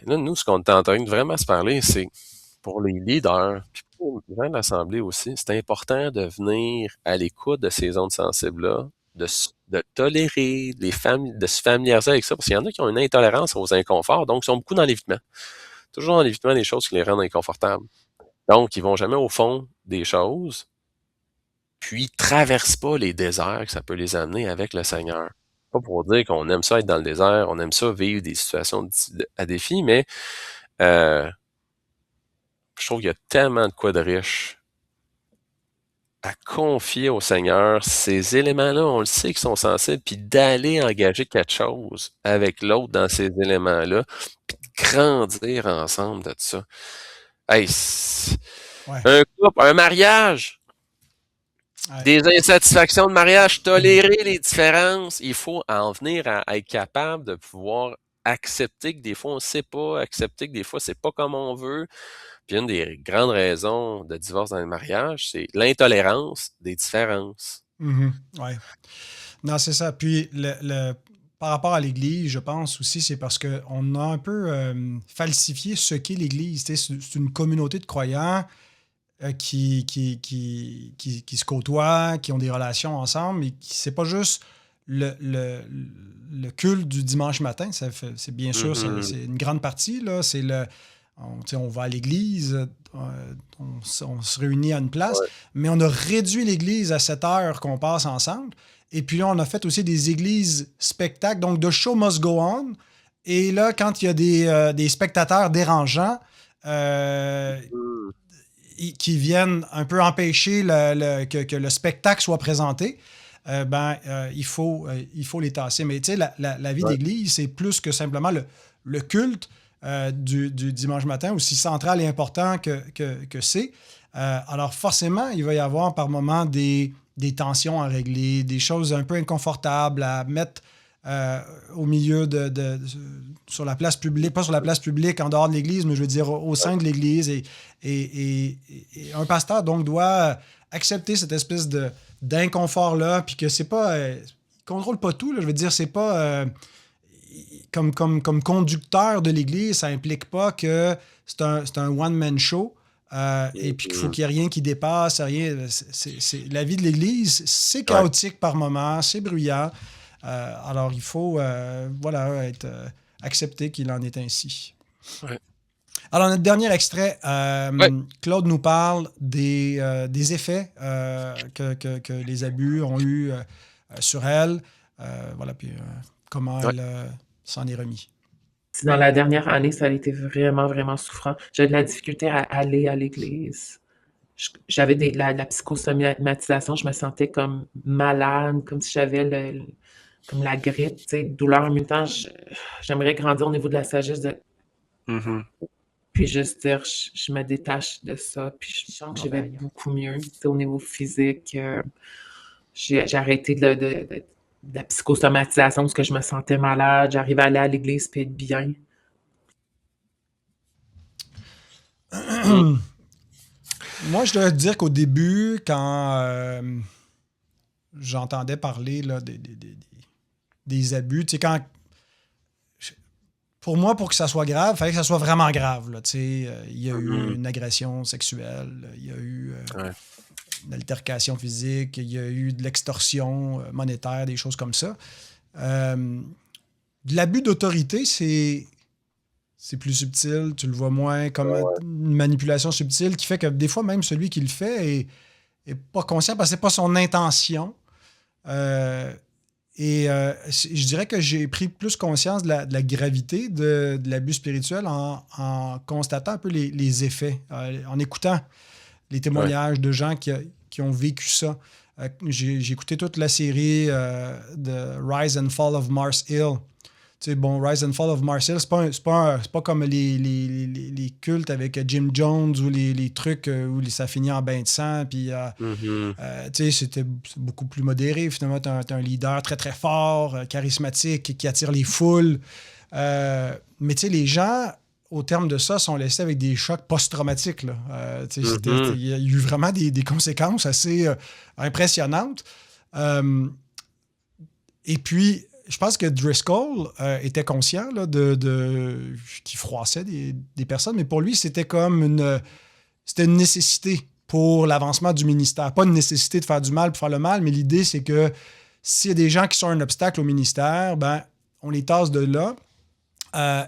Mais là, nous, ce qu'on est en train de vraiment se parler, c'est pour les leaders, puis pour les gens de l'Assemblée aussi, c'est important de venir à l'écoute de ces zones sensibles-là, de tolérer, de se familiariser avec ça, parce qu'il y en a qui ont une intolérance aux inconforts, donc ils sont beaucoup dans l'évitement. Toujours dans l'évitement des choses qui les rendent inconfortables. Donc, ils vont jamais au fond des choses, puis ils traversent pas les déserts que ça peut les amener avec le Seigneur. Pas pour dire qu'on aime ça être dans le désert, on aime ça vivre des situations à défi, mais je trouve qu'il y a tellement de quoi de riche à confier au Seigneur ces éléments-là, on le sait qu'ils sont sensibles, puis d'aller engager quelque chose avec l'autre dans ces éléments-là, puis de grandir ensemble de ça. Hey, Ouais. un couple, un mariage, Ouais. des insatisfactions de mariage, tolérer les différences, il faut en venir à être capable de pouvoir accepter que des fois on ne sait pas, accepter que des fois c'est pas comme on veut. Puis une des grandes raisons de divorce dans le mariage, c'est l'intolérance des différences. Ouais. Non, c'est ça. Puis par rapport à l'Église, je pense aussi, c'est parce qu'on a un peu falsifié ce qu'est l'Église. Tu sais, c'est une communauté de croyants qui se côtoient, qui ont des relations ensemble, mais c'est pas juste le culte du dimanche matin. C'est bien sûr, c'est une grande partie. Là. C'est on va à l'église, on se réunit à une place, mais on a réduit l'église à 7 heures qu'on passe ensemble. Et puis là, on a fait aussi des églises spectacles, donc the show must go on. Et là, quand il y a des spectateurs dérangeants qui viennent un peu empêcher que le spectacle soit présenté, il faut les tasser. Mais tu sais, la vie d'église, c'est plus que simplement le culte du dimanche matin, aussi central et important que c'est. Alors forcément, il va y avoir par moments des tensions à régler, des choses un peu inconfortables à mettre au milieu sur la place publique, pas sur la place publique en dehors de l'Église, mais je veux dire au sein de l'Église. Et un pasteur, donc, doit accepter cette espèce d'inconfort-là, puis que c'est pas... il contrôle pas tout, là, je veux dire, c'est pas... Comme conducteur de l'Église, ça implique pas que c'est un one-man show et puis qu'il faut qu'il n'y ait rien qui dépasse, rien. La vie de l'Église, c'est chaotique par moments, c'est bruyant. Alors, il faut être accepté qu'il en est ainsi. Ouais. Alors, notre dernier extrait, Claude nous parle des effets que les abus ont eu sur elle. Puis comment elle s'en est remis. Dans la dernière année, ça a été vraiment, vraiment souffrant. J'avais de la difficulté à aller à l'église. J'avais la psychosomatisation, je me sentais comme malade, comme si j'avais comme la grippe, tu sais, douleur en même temps. J'aimerais grandir au niveau de la sagesse. Puis juste dire, je me détache de ça, puis je sens que je vais beaucoup mieux. Tu sais, au niveau physique, j'ai arrêté de la psychosomatisation parce que je me sentais malade. J'arrivais à aller à l'église puis être bien. Moi, je dois te dire qu'au début, quand j'entendais parler là, des abus, tu sais, pour moi, pour que ça soit grave, il fallait que ça soit vraiment grave. Là, il y a eu une agression sexuelle, il y a eu une altercation physique, il y a eu de l'extorsion monétaire, des choses comme ça. De l'abus d'autorité, c'est plus subtil, tu le vois moins comme une manipulation subtile qui fait que des fois, même celui qui le fait est pas conscient parce que c'est pas son intention. Je dirais que j'ai pris plus conscience de la gravité de l'abus spirituel en constatant un peu les effets, en écoutant les témoignages de gens qui ont vécu ça. J'ai écouté toute la série de Rise and Fall of Mars Hill. Tu sais, bon, Rise and Fall of Mars Hill, c'est pas comme les cultes avec Jim Jones ou les trucs où ça finit en bain de sang. Puis, tu sais, c'est beaucoup plus modéré. Finalement, t'as un leader très, très fort, charismatique, qui attire les foules. Mais tu sais, les gens, au terme de ça, sont laissés avec des chocs post-traumatiques. Là. Il y a eu vraiment des conséquences assez impressionnantes. Et puis, je pense que Driscoll était conscient là, qu'il froissait des personnes, mais pour lui, c'était une nécessité pour l'avancement du ministère. Pas une nécessité de faire du mal pour faire le mal, mais l'idée, c'est que s'il y a des gens qui sont un obstacle au ministère, ben, on les tasse de là.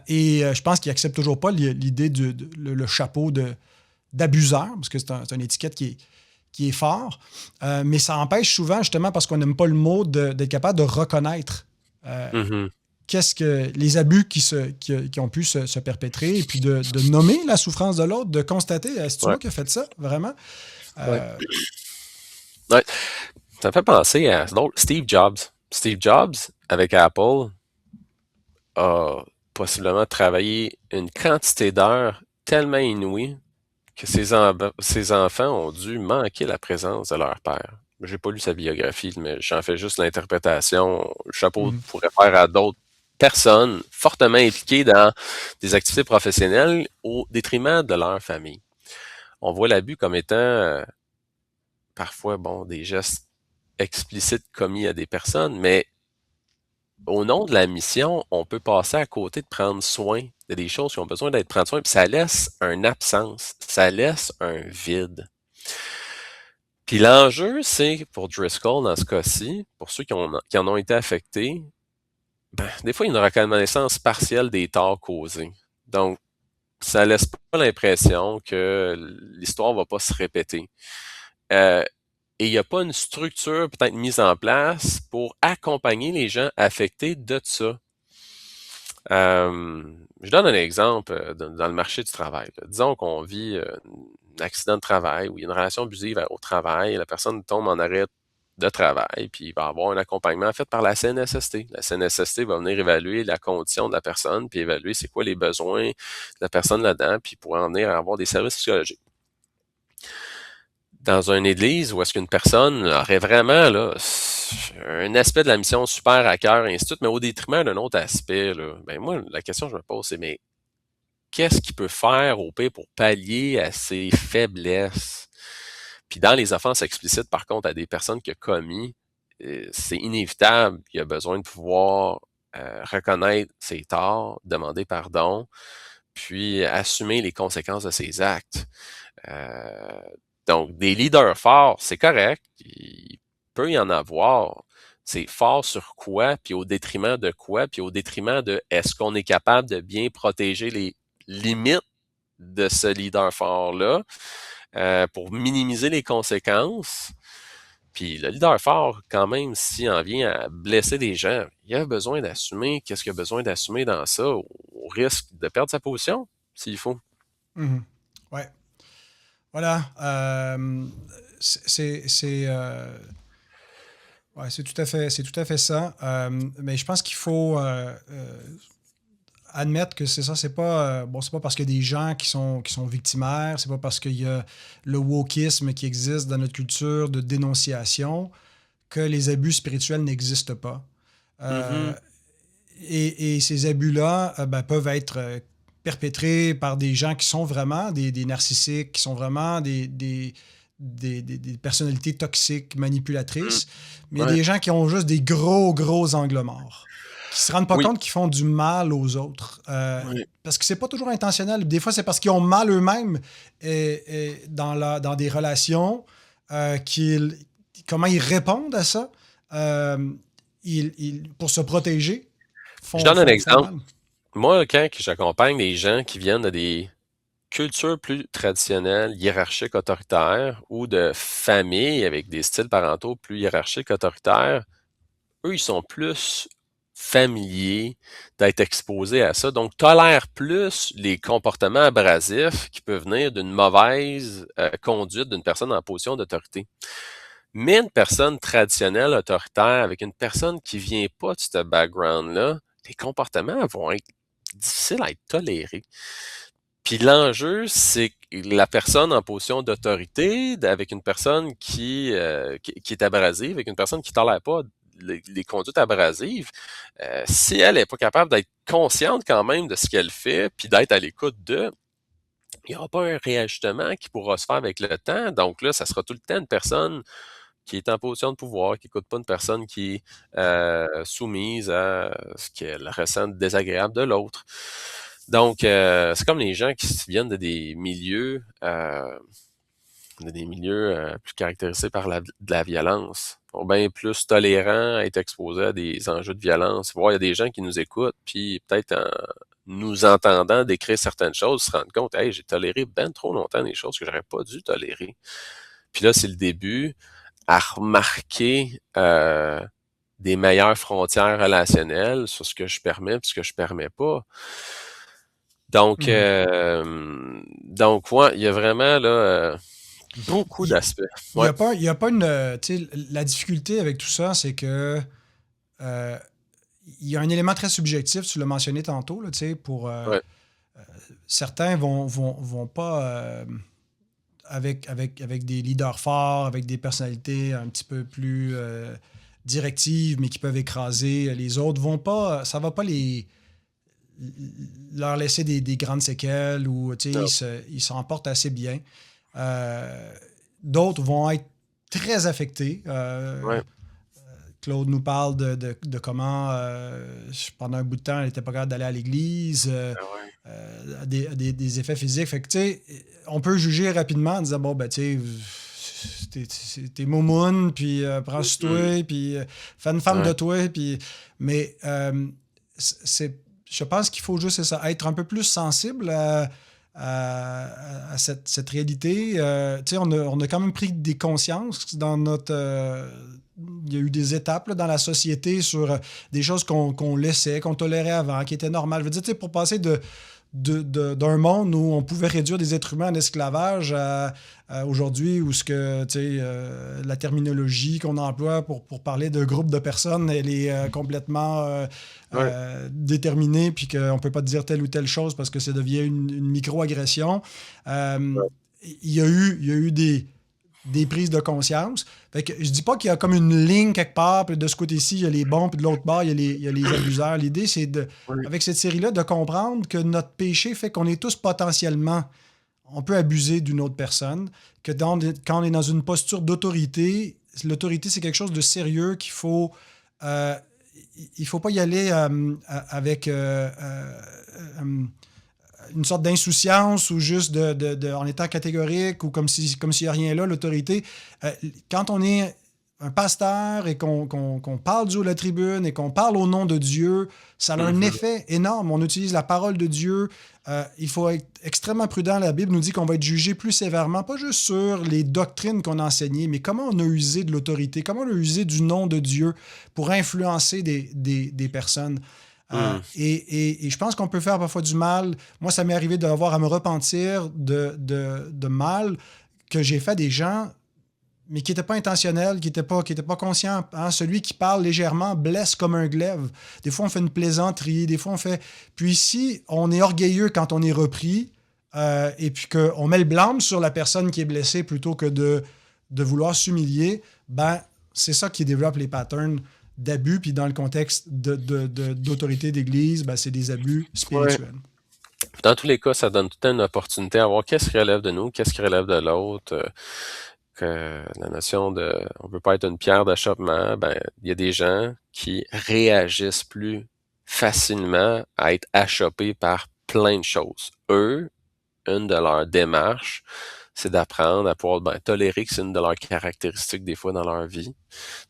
Je pense qu'il n'accepte toujours pas l'idée le chapeau d'abuseur, parce que c'est une étiquette qui est fort. Mais ça empêche souvent, justement, parce qu'on n'aime pas le mot, d'être capable de reconnaître Mhm. qu'est-ce que les abus qui ont pu se perpétrer, et puis de nommer la souffrance de l'autre, de constater, est-ce Ouais. moi qui a fait ça, vraiment? Ouais. Euh, Ouais. Ça me fait penser à c'est drôle, Steve Jobs. Steve Jobs, avec Apple, a possiblement travaillé une quantité d'heures tellement inouïe que ses enfants ont dû manquer la présence de leur père. J'ai pas lu sa biographie, mais j'en fais juste l'interprétation. Le chapeau mhm, pourrait faire à d'autres personnes fortement impliquées dans des activités professionnelles au détriment de leur famille. On voit l'abus comme étant parfois bon des gestes explicites commis à des personnes, mais au nom de la mission, on peut passer à côté de prendre soin de des choses qui ont besoin d'être prendre soin, puis ça laisse une absence, ça laisse un vide. Puis l'enjeu, c'est pour Driscoll, dans ce cas-ci, pour ceux qui en ont été affectés, ben, des fois, il y a une reconnaissance partielle des torts causés. Donc, ça laisse pas l'impression que l'histoire va pas se répéter. Euh, et il n'y a pas une structure peut-être mise en place pour accompagner les gens affectés de ça. Je donne un exemple dans le marché du travail. Là. Disons qu'on vit un accident de travail ou il y a une relation abusive au travail, et la personne tombe en arrêt de travail, puis il va avoir un accompagnement fait par la CNSST. La CNSST va venir évaluer la condition de la personne, puis évaluer c'est quoi les besoins de la personne là-dedans, puis pour en venir à avoir des services psychologiques. Dans une église où est-ce qu'une personne aurait vraiment là, un aspect de la mission super à cœur, et ainsi de suite, mais au détriment d'un autre aspect, là, ben moi, la question que je me pose, c'est mais qu'est-ce qu'il peut faire au pire pour pallier à ses faiblesses? Puis dans les offenses explicites, par contre, à des personnes qui ont commis, c'est inévitable qu'il y a besoin de pouvoir reconnaître ses torts, demander pardon, puis assumer les conséquences de ses actes. Euh, donc, des leaders forts, c'est correct, il peut y en avoir. C'est fort sur quoi, puis au détriment de quoi, puis au détriment de est-ce qu'on est capable de bien protéger les limites de ce leader fort-là pour minimiser les conséquences. Puis le leader fort, quand même, s'il en vient à blesser des gens, il a besoin d'assumer qu'est-ce qu'il a besoin d'assumer dans ça, au risque de perdre sa position, s'il faut. mhm. Ouais. Voilà. Ouais, c'est tout à fait ça. Mais je pense qu'il faut admettre que c'est ça. C'est pas parce qu'il y a des gens qui sont victimaires, c'est pas parce qu'il y a le wokisme qui existe dans notre culture de dénonciation que les abus spirituels n'existent pas. Euh, Mm-hmm. et ces abus-là ben, peuvent être perpétrés par des gens qui sont vraiment des narcissiques, qui sont vraiment des personnalités toxiques, Mm. manipulatrices, mais il y a Ouais. des gens qui ont juste des gros angles morts, qui se rendent pas Oui. compte qu'ils font du mal aux autres. Oui. Parce que c'est pas toujours intentionnel. Des fois, c'est parce qu'ils ont mal eux-mêmes dans des relations, comment ils répondent à ça. Euh, pour se protéger, Je donne un font exemple. mal. Moi, quand que j'accompagne des gens qui viennent de des cultures plus traditionnelles, hiérarchiques, autoritaires, ou de familles avec des styles parentaux plus hiérarchiques, autoritaires, eux, ils sont plus familiers d'être exposés à ça, donc tolèrent plus les comportements abrasifs qui peuvent venir d'une mauvaise conduite d'une personne en position d'autorité. Mais une personne traditionnelle, autoritaire, avec une personne qui vient pas de ce background-là, les comportements vont être difficiles à être tolérés. Puis l'enjeu, c'est que la personne en position d'autorité, avec une personne qui est abrasive, avec une personne qui ne tolère pas les conduites abrasives, si elle n'est pas capable d'être consciente quand même de ce qu'elle fait, puis d'être à l'écoute de, il n'y aura pas un réajustement qui pourra se faire avec le temps. Donc là, ça sera tout le temps une personne qui est en position de pouvoir, qui n'écoute pas une personne qui est soumise à ce qu'elle ressent de désagréable de l'autre. Donc, c'est comme les gens qui viennent de des milieux plus caractérisés par de la violence, sont bien plus tolérants à être exposés à des enjeux de violence. Il y a des gens qui nous écoutent, puis peut-être en nous entendant décrire certaines choses, se rendent compte, hey, j'ai toléré bien trop longtemps des choses que j'aurais pas dû tolérer. Puis là, c'est le début à remarquer des meilleures frontières relationnelles sur ce que je permets et ce que je permets pas. Donc, ouais, il y a vraiment là beaucoup d'aspects. Il Ouais. y a pas une. Tu sais, la difficulté avec tout ça, c'est que il y a un élément très subjectif, tu l'as mentionné tantôt, là, tu sais, pour Ouais. certains vont pas avec des leaders forts, avec des personnalités un petit peu plus directives, mais qui peuvent écraser les autres, vont pas. Ça va pas leur laisser des grandes séquelles ou ils s'en portent assez bien. D'autres vont être très affectés. Ouais. Claude nous parle de comment, pendant un bout de temps, elle n'était pas capable d'aller à l'église, des effets physiques. Fait que, tu sais, on peut juger rapidement en disant, bon, ben, tu sais, t'es moumoune, puis prends sur toi, puis fais une femme de toi, puis... Mais je pense qu'il faut juste ça, être un peu plus sensible à cette réalité. Tu sais, on a quand même pris des consciences dans notre... il y a eu des étapes là, dans la société sur des choses qu'on laissait, qu'on tolérait avant, qui étaient normales. Je veux dire, tu sais, pour passer d'un monde où on pouvait réduire des êtres humains en esclavage à aujourd'hui où la terminologie qu'on emploie pour parler de groupe de personnes, elle est complètement déterminée puis qu'on ne peut pas dire telle ou telle chose parce que ça devient une micro-agression. Il y a eu des prises de conscience. Fait que je dis pas qu'il y a comme une ligne quelque part, puis de ce côté-ci, il y a les bons, puis de l'autre bord, il y a les abuseurs. L'idée, c'est avec cette série-là, de comprendre que notre péché fait qu'on est tous potentiellement, on peut abuser d'une autre personne, que quand on est dans une posture d'autorité, l'autorité, c'est quelque chose de sérieux qu'il faut... il faut pas y aller avec... une sorte d'insouciance ou juste en étant catégorique ou comme s'il n'y a rien là, l'autorité. Quand on est un pasteur et qu'on parle du haut de la tribune et qu'on parle au nom de Dieu, ça a un effet énorme. On utilise la parole de Dieu. Il faut être extrêmement prudent. La Bible nous dit qu'on va être jugé plus sévèrement, pas juste sur les doctrines qu'on a enseignées, mais comment on a usé de l'autorité, comment on a usé du nom de Dieu pour influencer des personnes. Et je pense qu'on peut faire parfois du mal. Moi, ça m'est arrivé d'avoir à me repentir de mal que j'ai fait des gens, mais qui n'étaient pas intentionnels, qui n'étaient pas conscients. Hein? Celui qui parle légèrement blesse comme un glaive. Des fois, on fait une plaisanterie, des fois, on fait... Puis ici, on est orgueilleux quand on est repris, et puis qu'on met le blâme sur la personne qui est blessée plutôt que de vouloir s'humilier. Ben, c'est ça qui développe les patterns d'abus, puis dans le contexte d'autorité d'église, ben, c'est des abus spirituels. Ouais. Dans tous les cas, ça donne tout le temps une opportunité à voir qu'est-ce qui relève de nous, qu'est-ce qui relève de l'autre, que la notion de on peut pas être une pierre d'achoppement, ben il y a des gens qui réagissent plus facilement à être achoppés par plein de choses. Eux, une de leurs démarches, c'est d'apprendre à pouvoir tolérer que c'est une de leurs caractéristiques des fois dans leur vie.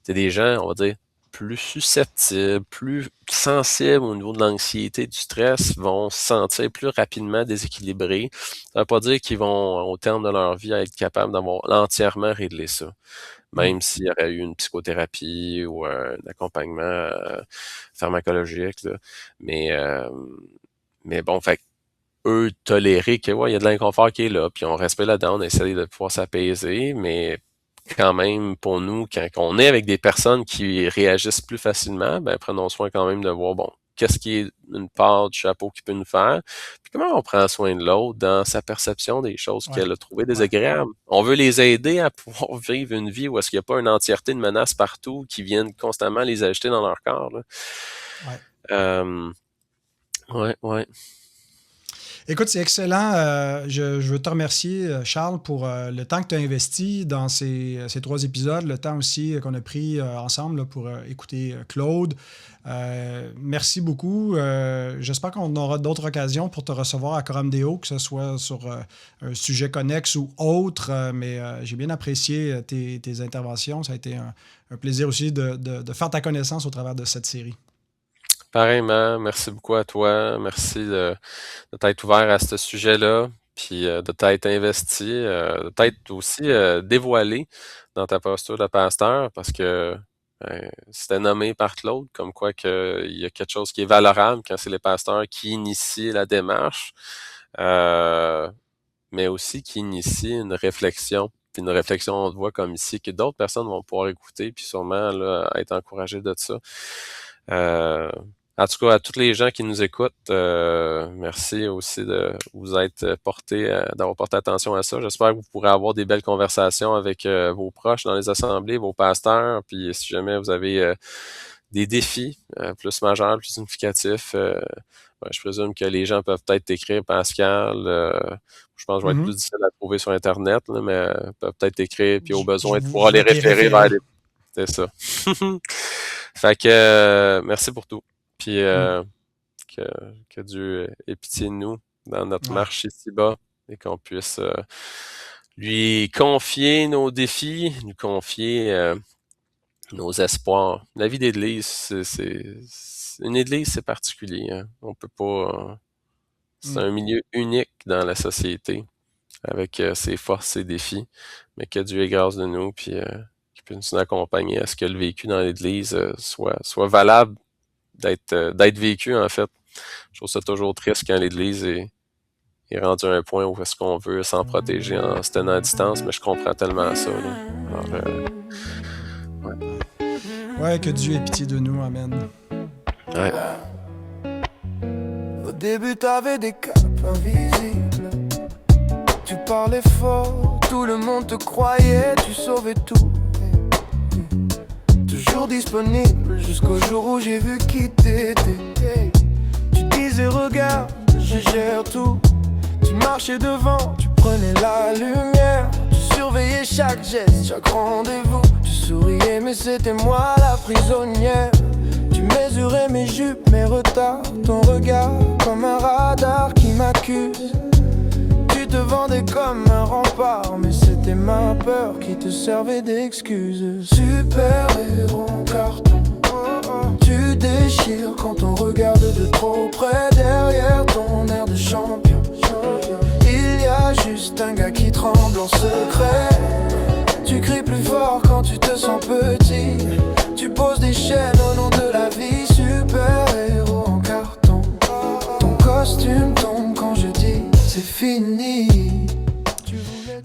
C'est des gens, on va dire, plus susceptibles, plus sensibles au niveau de l'anxiété, du stress, vont se sentir plus rapidement déséquilibrés. Ça veut pas dire qu'ils vont, au terme de leur vie, être capables d'avoir entièrement réglé ça. Même s'il y aurait eu une psychothérapie ou un accompagnement pharmacologique. Là. Mais bon, fait eux tolérer que il y a de l'inconfort qui est là, puis on respecte là-dedans, on essaie de pouvoir s'apaiser, mais quand même, pour nous, quand on est avec des personnes qui réagissent plus facilement, ben prenons soin quand même de voir, bon, qu'est-ce qui est une part du chapeau qui peut nous faire, puis comment on prend soin de l'autre dans sa perception des choses qu'elle a trouvées désagréables. On veut les aider à pouvoir vivre une vie où est-ce qu'il n'y a pas une entièreté de menaces partout qui viennent constamment les ajouter dans leur corps. Là. Ouais. Écoute, c'est excellent. Je veux te remercier, Charles, pour le temps que tu as investi dans ces 3 épisodes, le temps aussi qu'on a pris ensemble là, pour écouter Claude. Merci beaucoup. J'espère qu'on aura d'autres occasions pour te recevoir à Coram Deo, que ce soit sur un sujet connexe ou autre, mais j'ai bien apprécié tes interventions. Ça a été un plaisir aussi de faire ta connaissance au travers de cette série. Pareillement, merci beaucoup à toi. Merci de t'être ouvert à ce sujet-là, puis de t'être investi, de t'être aussi dévoilé dans ta posture de pasteur, parce que c'était nommé par Claude, comme quoi il y a quelque chose qui est valorable quand c'est les pasteurs qui initient la démarche, mais aussi qui initient une réflexion. Puis une réflexion, on te voit comme ici, que d'autres personnes vont pouvoir écouter, puis sûrement là, être encouragées de ça. En tout cas, à tous les gens qui nous écoutent, merci aussi de vous être d'avoir porté attention à ça. J'espère que vous pourrez avoir des belles conversations avec vos proches dans les assemblées, vos pasteurs. Puis si jamais vous avez des défis plus majeurs, plus significatifs, je présume que les gens peuvent peut-être t'écrire, Pascal. Je pense que je vais être plus difficile à trouver sur Internet, là, mais peuvent peut-être t'écrire, puis au besoin de pouvoir les référer vers les... C'est ça. Fait que merci pour tout. Puis que Dieu ait pitié de nous dans notre marche ici-bas et qu'on puisse lui confier nos défis, lui confier nos espoirs. La vie d'église, une église, c'est particulier. Hein? On peut pas... c'est un milieu unique dans la société avec ses forces, ses défis, mais que Dieu ait grâce de nous, puis qu'il puisse nous accompagner à ce que le vécu dans l'église soit valable d'être vécu, en fait. Je trouve ça toujours triste quand l'Église est rendue à un point où est-ce qu'on veut s'en protéger en se tenant à distance, mais je comprends tellement ça. Là. Alors, ouais, que Dieu ait pitié de nous. Amen. Ouais. Au début, t'avais des caps invisibles. Tu parlais fort, tout le monde te croyait, tu sauvais tout. Toujours disponible jusqu'au jour où j'ai vu qui t'étais. Tu disais regarde, je gère tout. Tu marchais devant, tu prenais la lumière. Tu surveillais chaque geste, chaque rendez-vous. Tu souriais mais c'était moi la prisonnière. Tu mesurais mes jupes, mes retards. Ton regard comme un radar qui m'accuse. Tu te vendais comme un rempart, mais c'était ma peur qui te servait d'excuse. Super-héros en carton, tu déchires quand on regarde de trop près. Derrière ton air de champion, il y a juste un gars qui tremble en secret. Tu cries plus fort quand tu te sens petit. Tu poses des chaînes au nom de la vie. Super-héros en carton, ton costume tombe quand je dis c'est fini.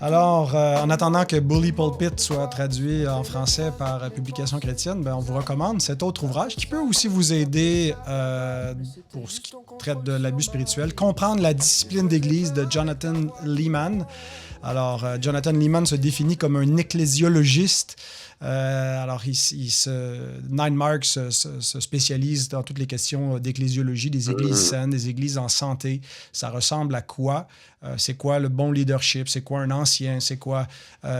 Alors, en attendant que Bully Pulpit soit traduit en français par Publication chrétienne, on vous recommande cet autre ouvrage qui peut aussi vous aider pour ce qui traite de l'abus spirituel, Comprendre la discipline d'église de Jonathan Leeman. Alors, Jonathan Leeman se définit comme un ecclésiologiste. Alors, Nine Marks se spécialise dans toutes les questions d'ecclésiologie, des églises saines, des églises en santé. Ça ressemble à quoi? C'est quoi le bon leadership? C'est quoi un ancien? C'est quoi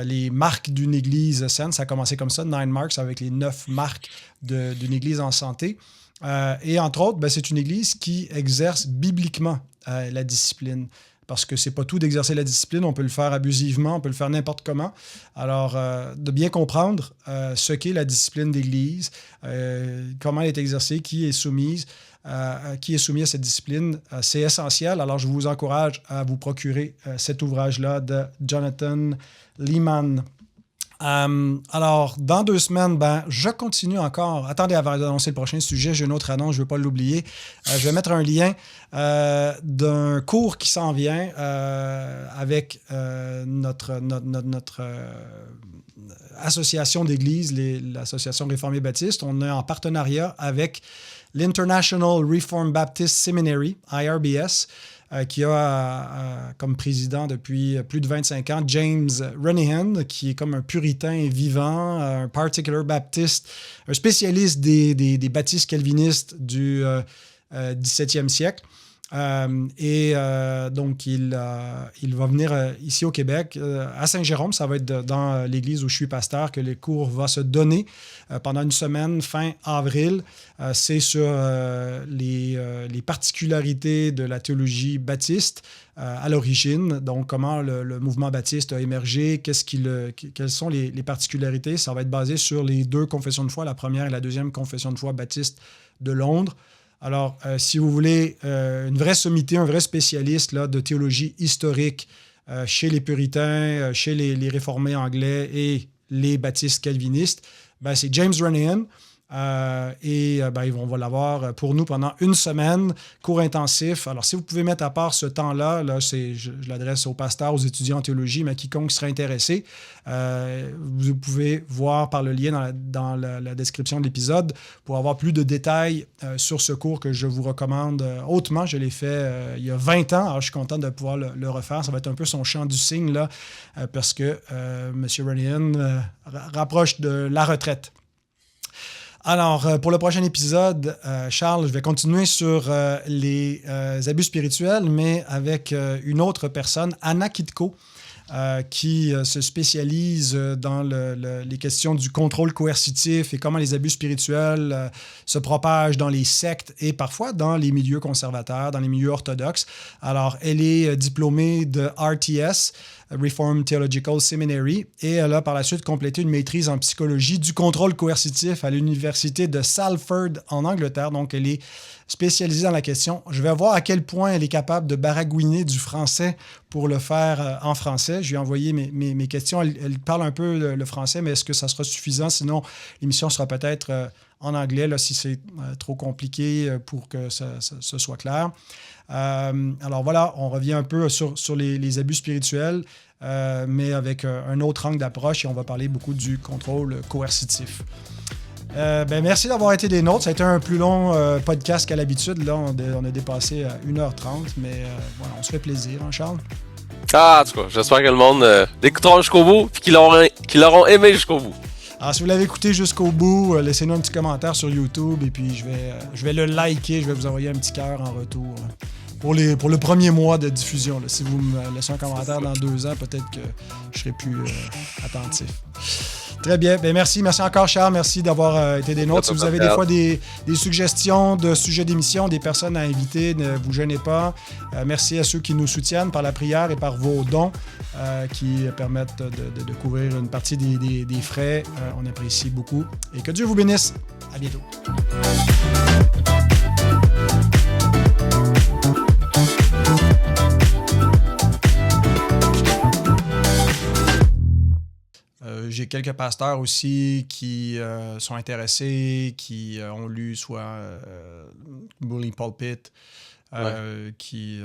les marques d'une église saine? Ça a commencé comme ça, Nine Marks, avec les 9 marques d'une église en santé. Et entre autres, c'est une église qui exerce bibliquement la discipline. Parce que c'est pas tout d'exercer la discipline, on peut le faire abusivement, on peut le faire n'importe comment. Alors, de bien comprendre ce qu'est la discipline d'Église, comment elle est exercée, qui est soumis à cette discipline, c'est essentiel. Alors, je vous encourage à vous procurer cet ouvrage-là de Jonathan Leeman. Alors, dans 2 semaines, je continue encore. Attendez, avant d'annoncer le prochain sujet, j'ai une autre annonce, je ne veux pas l'oublier. Je vais mettre un lien d'un cours qui s'en vient avec notre association d'église, l'association Réformée Baptiste. On est en partenariat avec l'International Reformed Baptist Seminary, IRBS, qui a comme président depuis plus de 25 ans James Renihan, qui est comme un puritain vivant, un particular baptiste, un spécialiste des baptistes calvinistes du XVIIe siècle. Donc, il va venir ici au Québec, à Saint-Jérôme. Ça va être dans l'église où je suis pasteur que les cours vont se donner pendant une semaine, fin avril. C'est sur les particularités de la théologie baptiste à l'origine. Donc, comment le mouvement baptiste a émergé, quelles sont les particularités. Ça va être basé sur les 2 confessions de foi, la première et la deuxième confession de foi baptiste de Londres. Alors, si vous voulez une vraie sommité, un vrai spécialiste là, de théologie historique chez les puritains, chez les réformés anglais et les baptistes calvinistes, ben, c'est James Renihan. On va l'avoir pour nous pendant une semaine, cours intensif. Alors, si vous pouvez mettre à part ce temps-là, je l'adresse aux pasteurs, aux étudiants en théologie, mais à quiconque serait intéressé, vous pouvez voir par le lien dans la description de l'épisode pour avoir plus de détails sur ce cours que je vous recommande hautement. Je l'ai fait il y a 20 ans, alors je suis content de pouvoir le refaire. Ça va être un peu son chant du cygne, là, parce que M. Renihan rapproche de la retraite. Alors, pour le prochain épisode, Charles, je vais continuer sur les abus spirituels, mais avec une autre personne, Anna Kitko, qui se spécialise dans les questions du contrôle coercitif et comment les abus spirituels se propagent dans les sectes et parfois dans les milieux conservateurs, dans les milieux orthodoxes. Alors, elle est diplômée de RTS, Reformed Theological Seminary, et elle a par la suite complété une maîtrise en psychologie du contrôle coercitif à l'université de Salford en Angleterre. Donc, elle est spécialisée dans la question. Je vais voir à quel point elle est capable de baragouiner du français pour le faire en français. Je lui ai envoyé mes questions. Elle parle un peu le français, mais est-ce que ça sera suffisant? Sinon, l'émission sera peut-être en anglais, là, si c'est trop compliqué pour que ce soit clair. Alors voilà, on revient un peu sur les abus spirituels, mais avec un autre angle d'approche, et on va parler beaucoup du contrôle coercitif. Merci d'avoir été des nôtres. Ça a été un plus long podcast qu'à l'habitude. Là, on a dépassé 1h30, mais voilà, on se fait plaisir, hein, Charles? En tout cas, j'espère que le monde l'écoutera jusqu'au bout et qu'ils l'auront aimé jusqu'au bout. Alors, si vous l'avez écouté jusqu'au bout, laissez-nous un petit commentaire sur YouTube et puis je vais le liker. Je vais vous envoyer un petit cœur en retour pour le premier mois de diffusion. Là. Si vous me laissez un commentaire dans 2 ans, peut-être que je serai plus attentif. Très bien. Merci encore, Charles. Merci d'avoir été des nôtres. Si vous avez des fois des suggestions de sujets d'émission, des personnes à inviter, ne vous gênez pas. Merci à ceux qui nous soutiennent par la prière et par vos dons qui permettent de couvrir une partie des frais. On apprécie beaucoup. Et que Dieu vous bénisse. À bientôt. J'ai quelques pasteurs aussi qui sont intéressés, qui ont lu soit Bully Pulpit, qui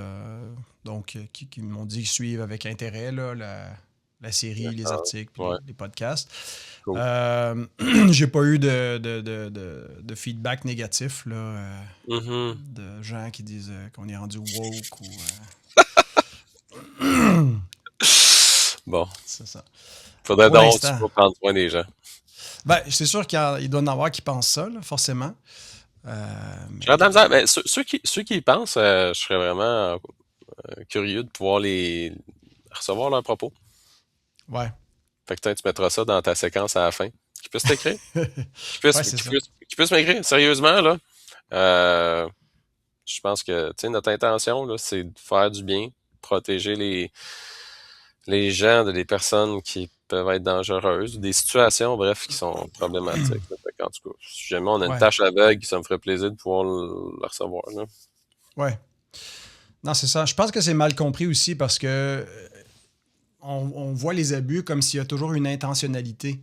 m'ont dit qu'ils suivent avec intérêt là, la série, les articles, les podcasts. Cool. J'ai pas eu de feedback négatif là, de gens qui disent qu'on est rendu woke ou... Bon. C'est ça. Faudrait donc prendre soin des gens. C'est sûr qu'il doit y en avoir qui pensent ça, là, forcément. Mais ceux qui y pensent, je serais vraiment curieux de pouvoir recevoir leurs propos. Ouais. Fait que tu mettras ça dans ta séquence à la fin. Qu'ils puissent t'écrire. Qu'ils puissent m'écrire. Sérieusement, là. Je pense que notre intention, là, c'est de faire du bien, protéger les gens, des personnes qui peuvent être dangereuses, des situations, bref, qui sont problématiques. En tout cas, si jamais on a une tâche aveugle, ça me ferait plaisir de pouvoir le recevoir. Là. Ouais. Non, c'est ça. Je pense que c'est mal compris aussi parce que on voit les abus comme s'il y a toujours une intentionnalité.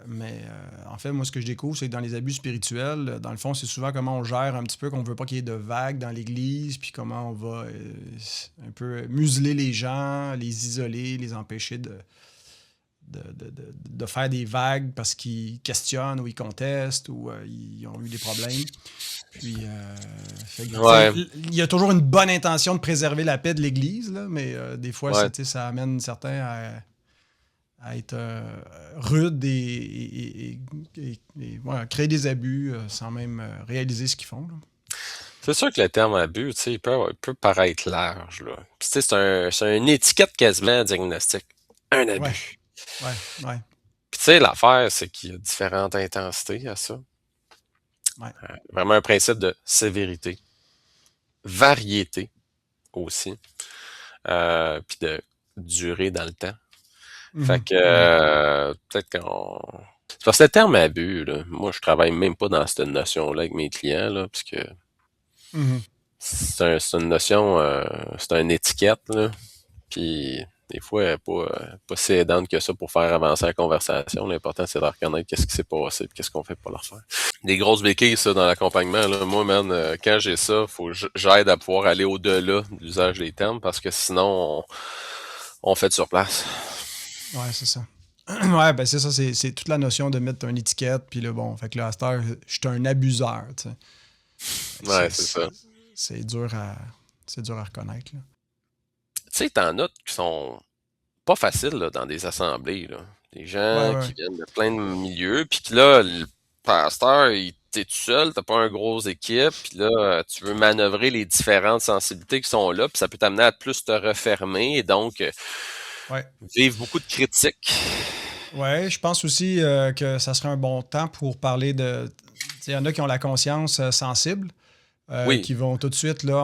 Mais en fait, moi, ce que je découvre, c'est que dans les abus spirituels, dans le fond, c'est souvent comment on gère un petit peu, qu'on ne veut pas qu'il y ait de vagues dans l'Église, puis comment on va un peu museler les gens, les isoler, les empêcher de faire des vagues parce qu'ils questionnent ou ils contestent ou ils ont eu des problèmes. Puis, il y a toujours une bonne intention de préserver la paix de l'Église, là, mais des fois, ça amène certains à être rudes et créer des abus sans même réaliser ce qu'ils font. Là. C'est sûr que le terme abus, tu sais, il peut paraître large, là. Puis, tu sais, c'est une étiquette quasiment diagnostique. Un Ouais, abus. ouais, ouais, Puis, tu sais, l'affaire, c'est qu'il y a différentes intensités à ça. ouais. Vraiment un principe de sévérité, variété aussi, puis de durée dans le temps. Fait Mhm, que, mhm, peut-être qu'on... C'est parce que le terme abus, là, moi, je travaille même pas dans cette notion-là avec mes clients, là, parce que mhm. c'est une notion, c'est une étiquette, là, puis des fois, elle est pas si aidante que ça pour faire avancer la conversation. L'important, c'est de reconnaître qu'est-ce qui s'est passé et qu'est-ce qu'on fait pour le refaire. Des grosses béquilles, ça, dans l'accompagnement, là. Moi, man, quand j'ai ça, faut que j'aide à pouvoir aller au-delà de l'usage des termes parce que sinon, on fait sur place. Ouais, c'est ça. Ouais, ben c'est ça, c'est toute la notion de mettre une étiquette, puis là, bon, fait que là, à cette heure, je suis un abuseur, tu sais. Fait que Ouais, c'est ça. c'est dur à reconnaître, là. Tu sais, t'en as qui sont pas faciles là, dans des assemblées. Là. Des Ouais, gens ouais, qui ouais. viennent de plein de milieux, puis que là, le pasteur, t'es tout seul, t'as pas une grosse équipe, puis là, tu veux manœuvrer les différentes sensibilités qui sont là, puis ça peut t'amener à plus te refermer et donc Ouais. vivre beaucoup de critiques. Ouais, je pense aussi que ça serait un bon temps pour parler de. Il y en a qui ont la conscience sensible, Oui, qui vont tout de suite, là,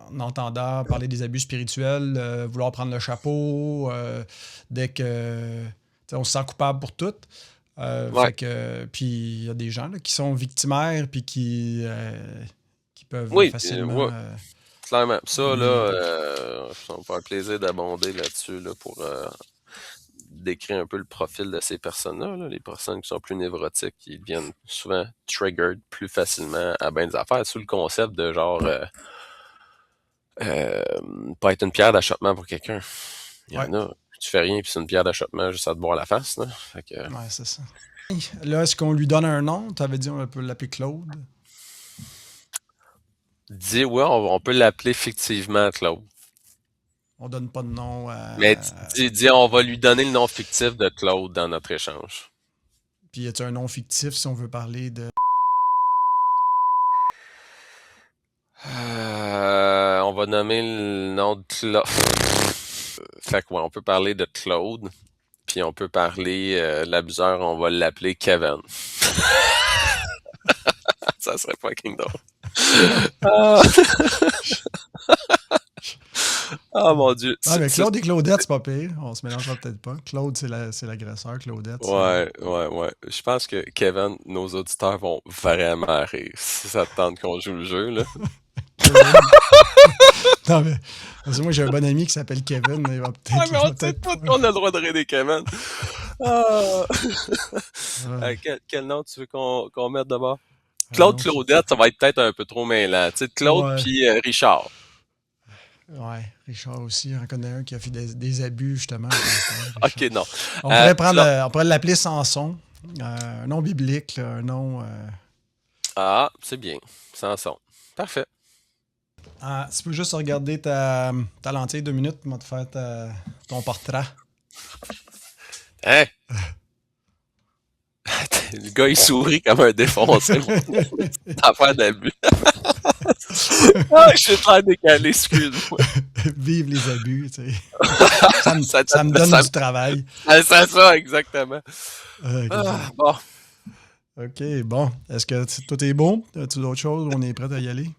en entendant parler des abus spirituels, vouloir prendre le chapeau, dès que. On se sent coupable pour tout. ouais, Puis il y a des gens là, qui sont victimaires, puis qui peuvent oui, facilement ouais, clairement. Ça, là, donner. ça va me faire plaisir d'abonder là-dessus là, pour décrire un peu le profil de ces personnes-là. Là. Les personnes qui sont plus névrotiques, qui deviennent souvent triggered plus facilement à bien des affaires, sous le concept de genre euh, pas être une pierre d'achoppement pour quelqu'un. Il y Ouais, en a. Tu fais rien, puis c'est une pierre d'achoppement juste à te boire la face. Là. Fait que, ouais, c'est ça. Là, est-ce qu'on lui donne un nom? Tu avais dit on peut l'appeler Claude. dis, ouais, on peut l'appeler fictivement Claude. On donne pas de nom Mais à... dis, on va lui donner le nom fictif de Claude dans notre échange. Puis y a-t-il un nom fictif si on veut parler de... On va nommer le nom de Claude. Fait que ouais, on peut parler de Claude, puis on peut parler l'abuseur, on va l'appeler Kevin. Ça serait fucking drôle. Ah, oh, mon Dieu. Ah, mais Claude et Claudette, c'est pas pire. On se mélangera peut-être pas. Claude, c'est l'agresseur. Claudette, c'est... Ouais. Je pense que Kevin, nos auditeurs vont vraiment rire si ça te tente qu'on joue le jeu, là. Kevin. Non, mais... Parce que moi, j'ai un bon ami qui s'appelle Kevin. Il va Ouais, peut-être... mais Il on va sait peut-être pas pas... qu'on a le droit de rire des Kevin. Ah. Ouais. Quel nom tu veux qu'on mette d'abord? Un Claude nom fictif. Claudette, ça va être peut-être un peu trop mêlant. Tu sais, Claude Ouais. puis Richard. Ouais. Richard aussi. On connaît un qui a fait des abus, justement. Richard. Ok, non. On pourrait Claude. on pourrait l'appeler Samson. Un nom biblique, là, un nom... Ah, c'est bien. Samson. Parfait. tu peux juste regarder ta lentille 2 minutes pour te faire ton portrait. Hein? Le gars, il sourit comme un défoncé. Affaire d'abus. Ah, je suis très décalé, excuse-moi. Vive les abus, tu sais. Ça me donne ça, du travail. c'est ça, exactement. Ok, Ah, bon. ok, bon. Est-ce que tout est beau? As-tu d'autres choses? On est prêt à y aller?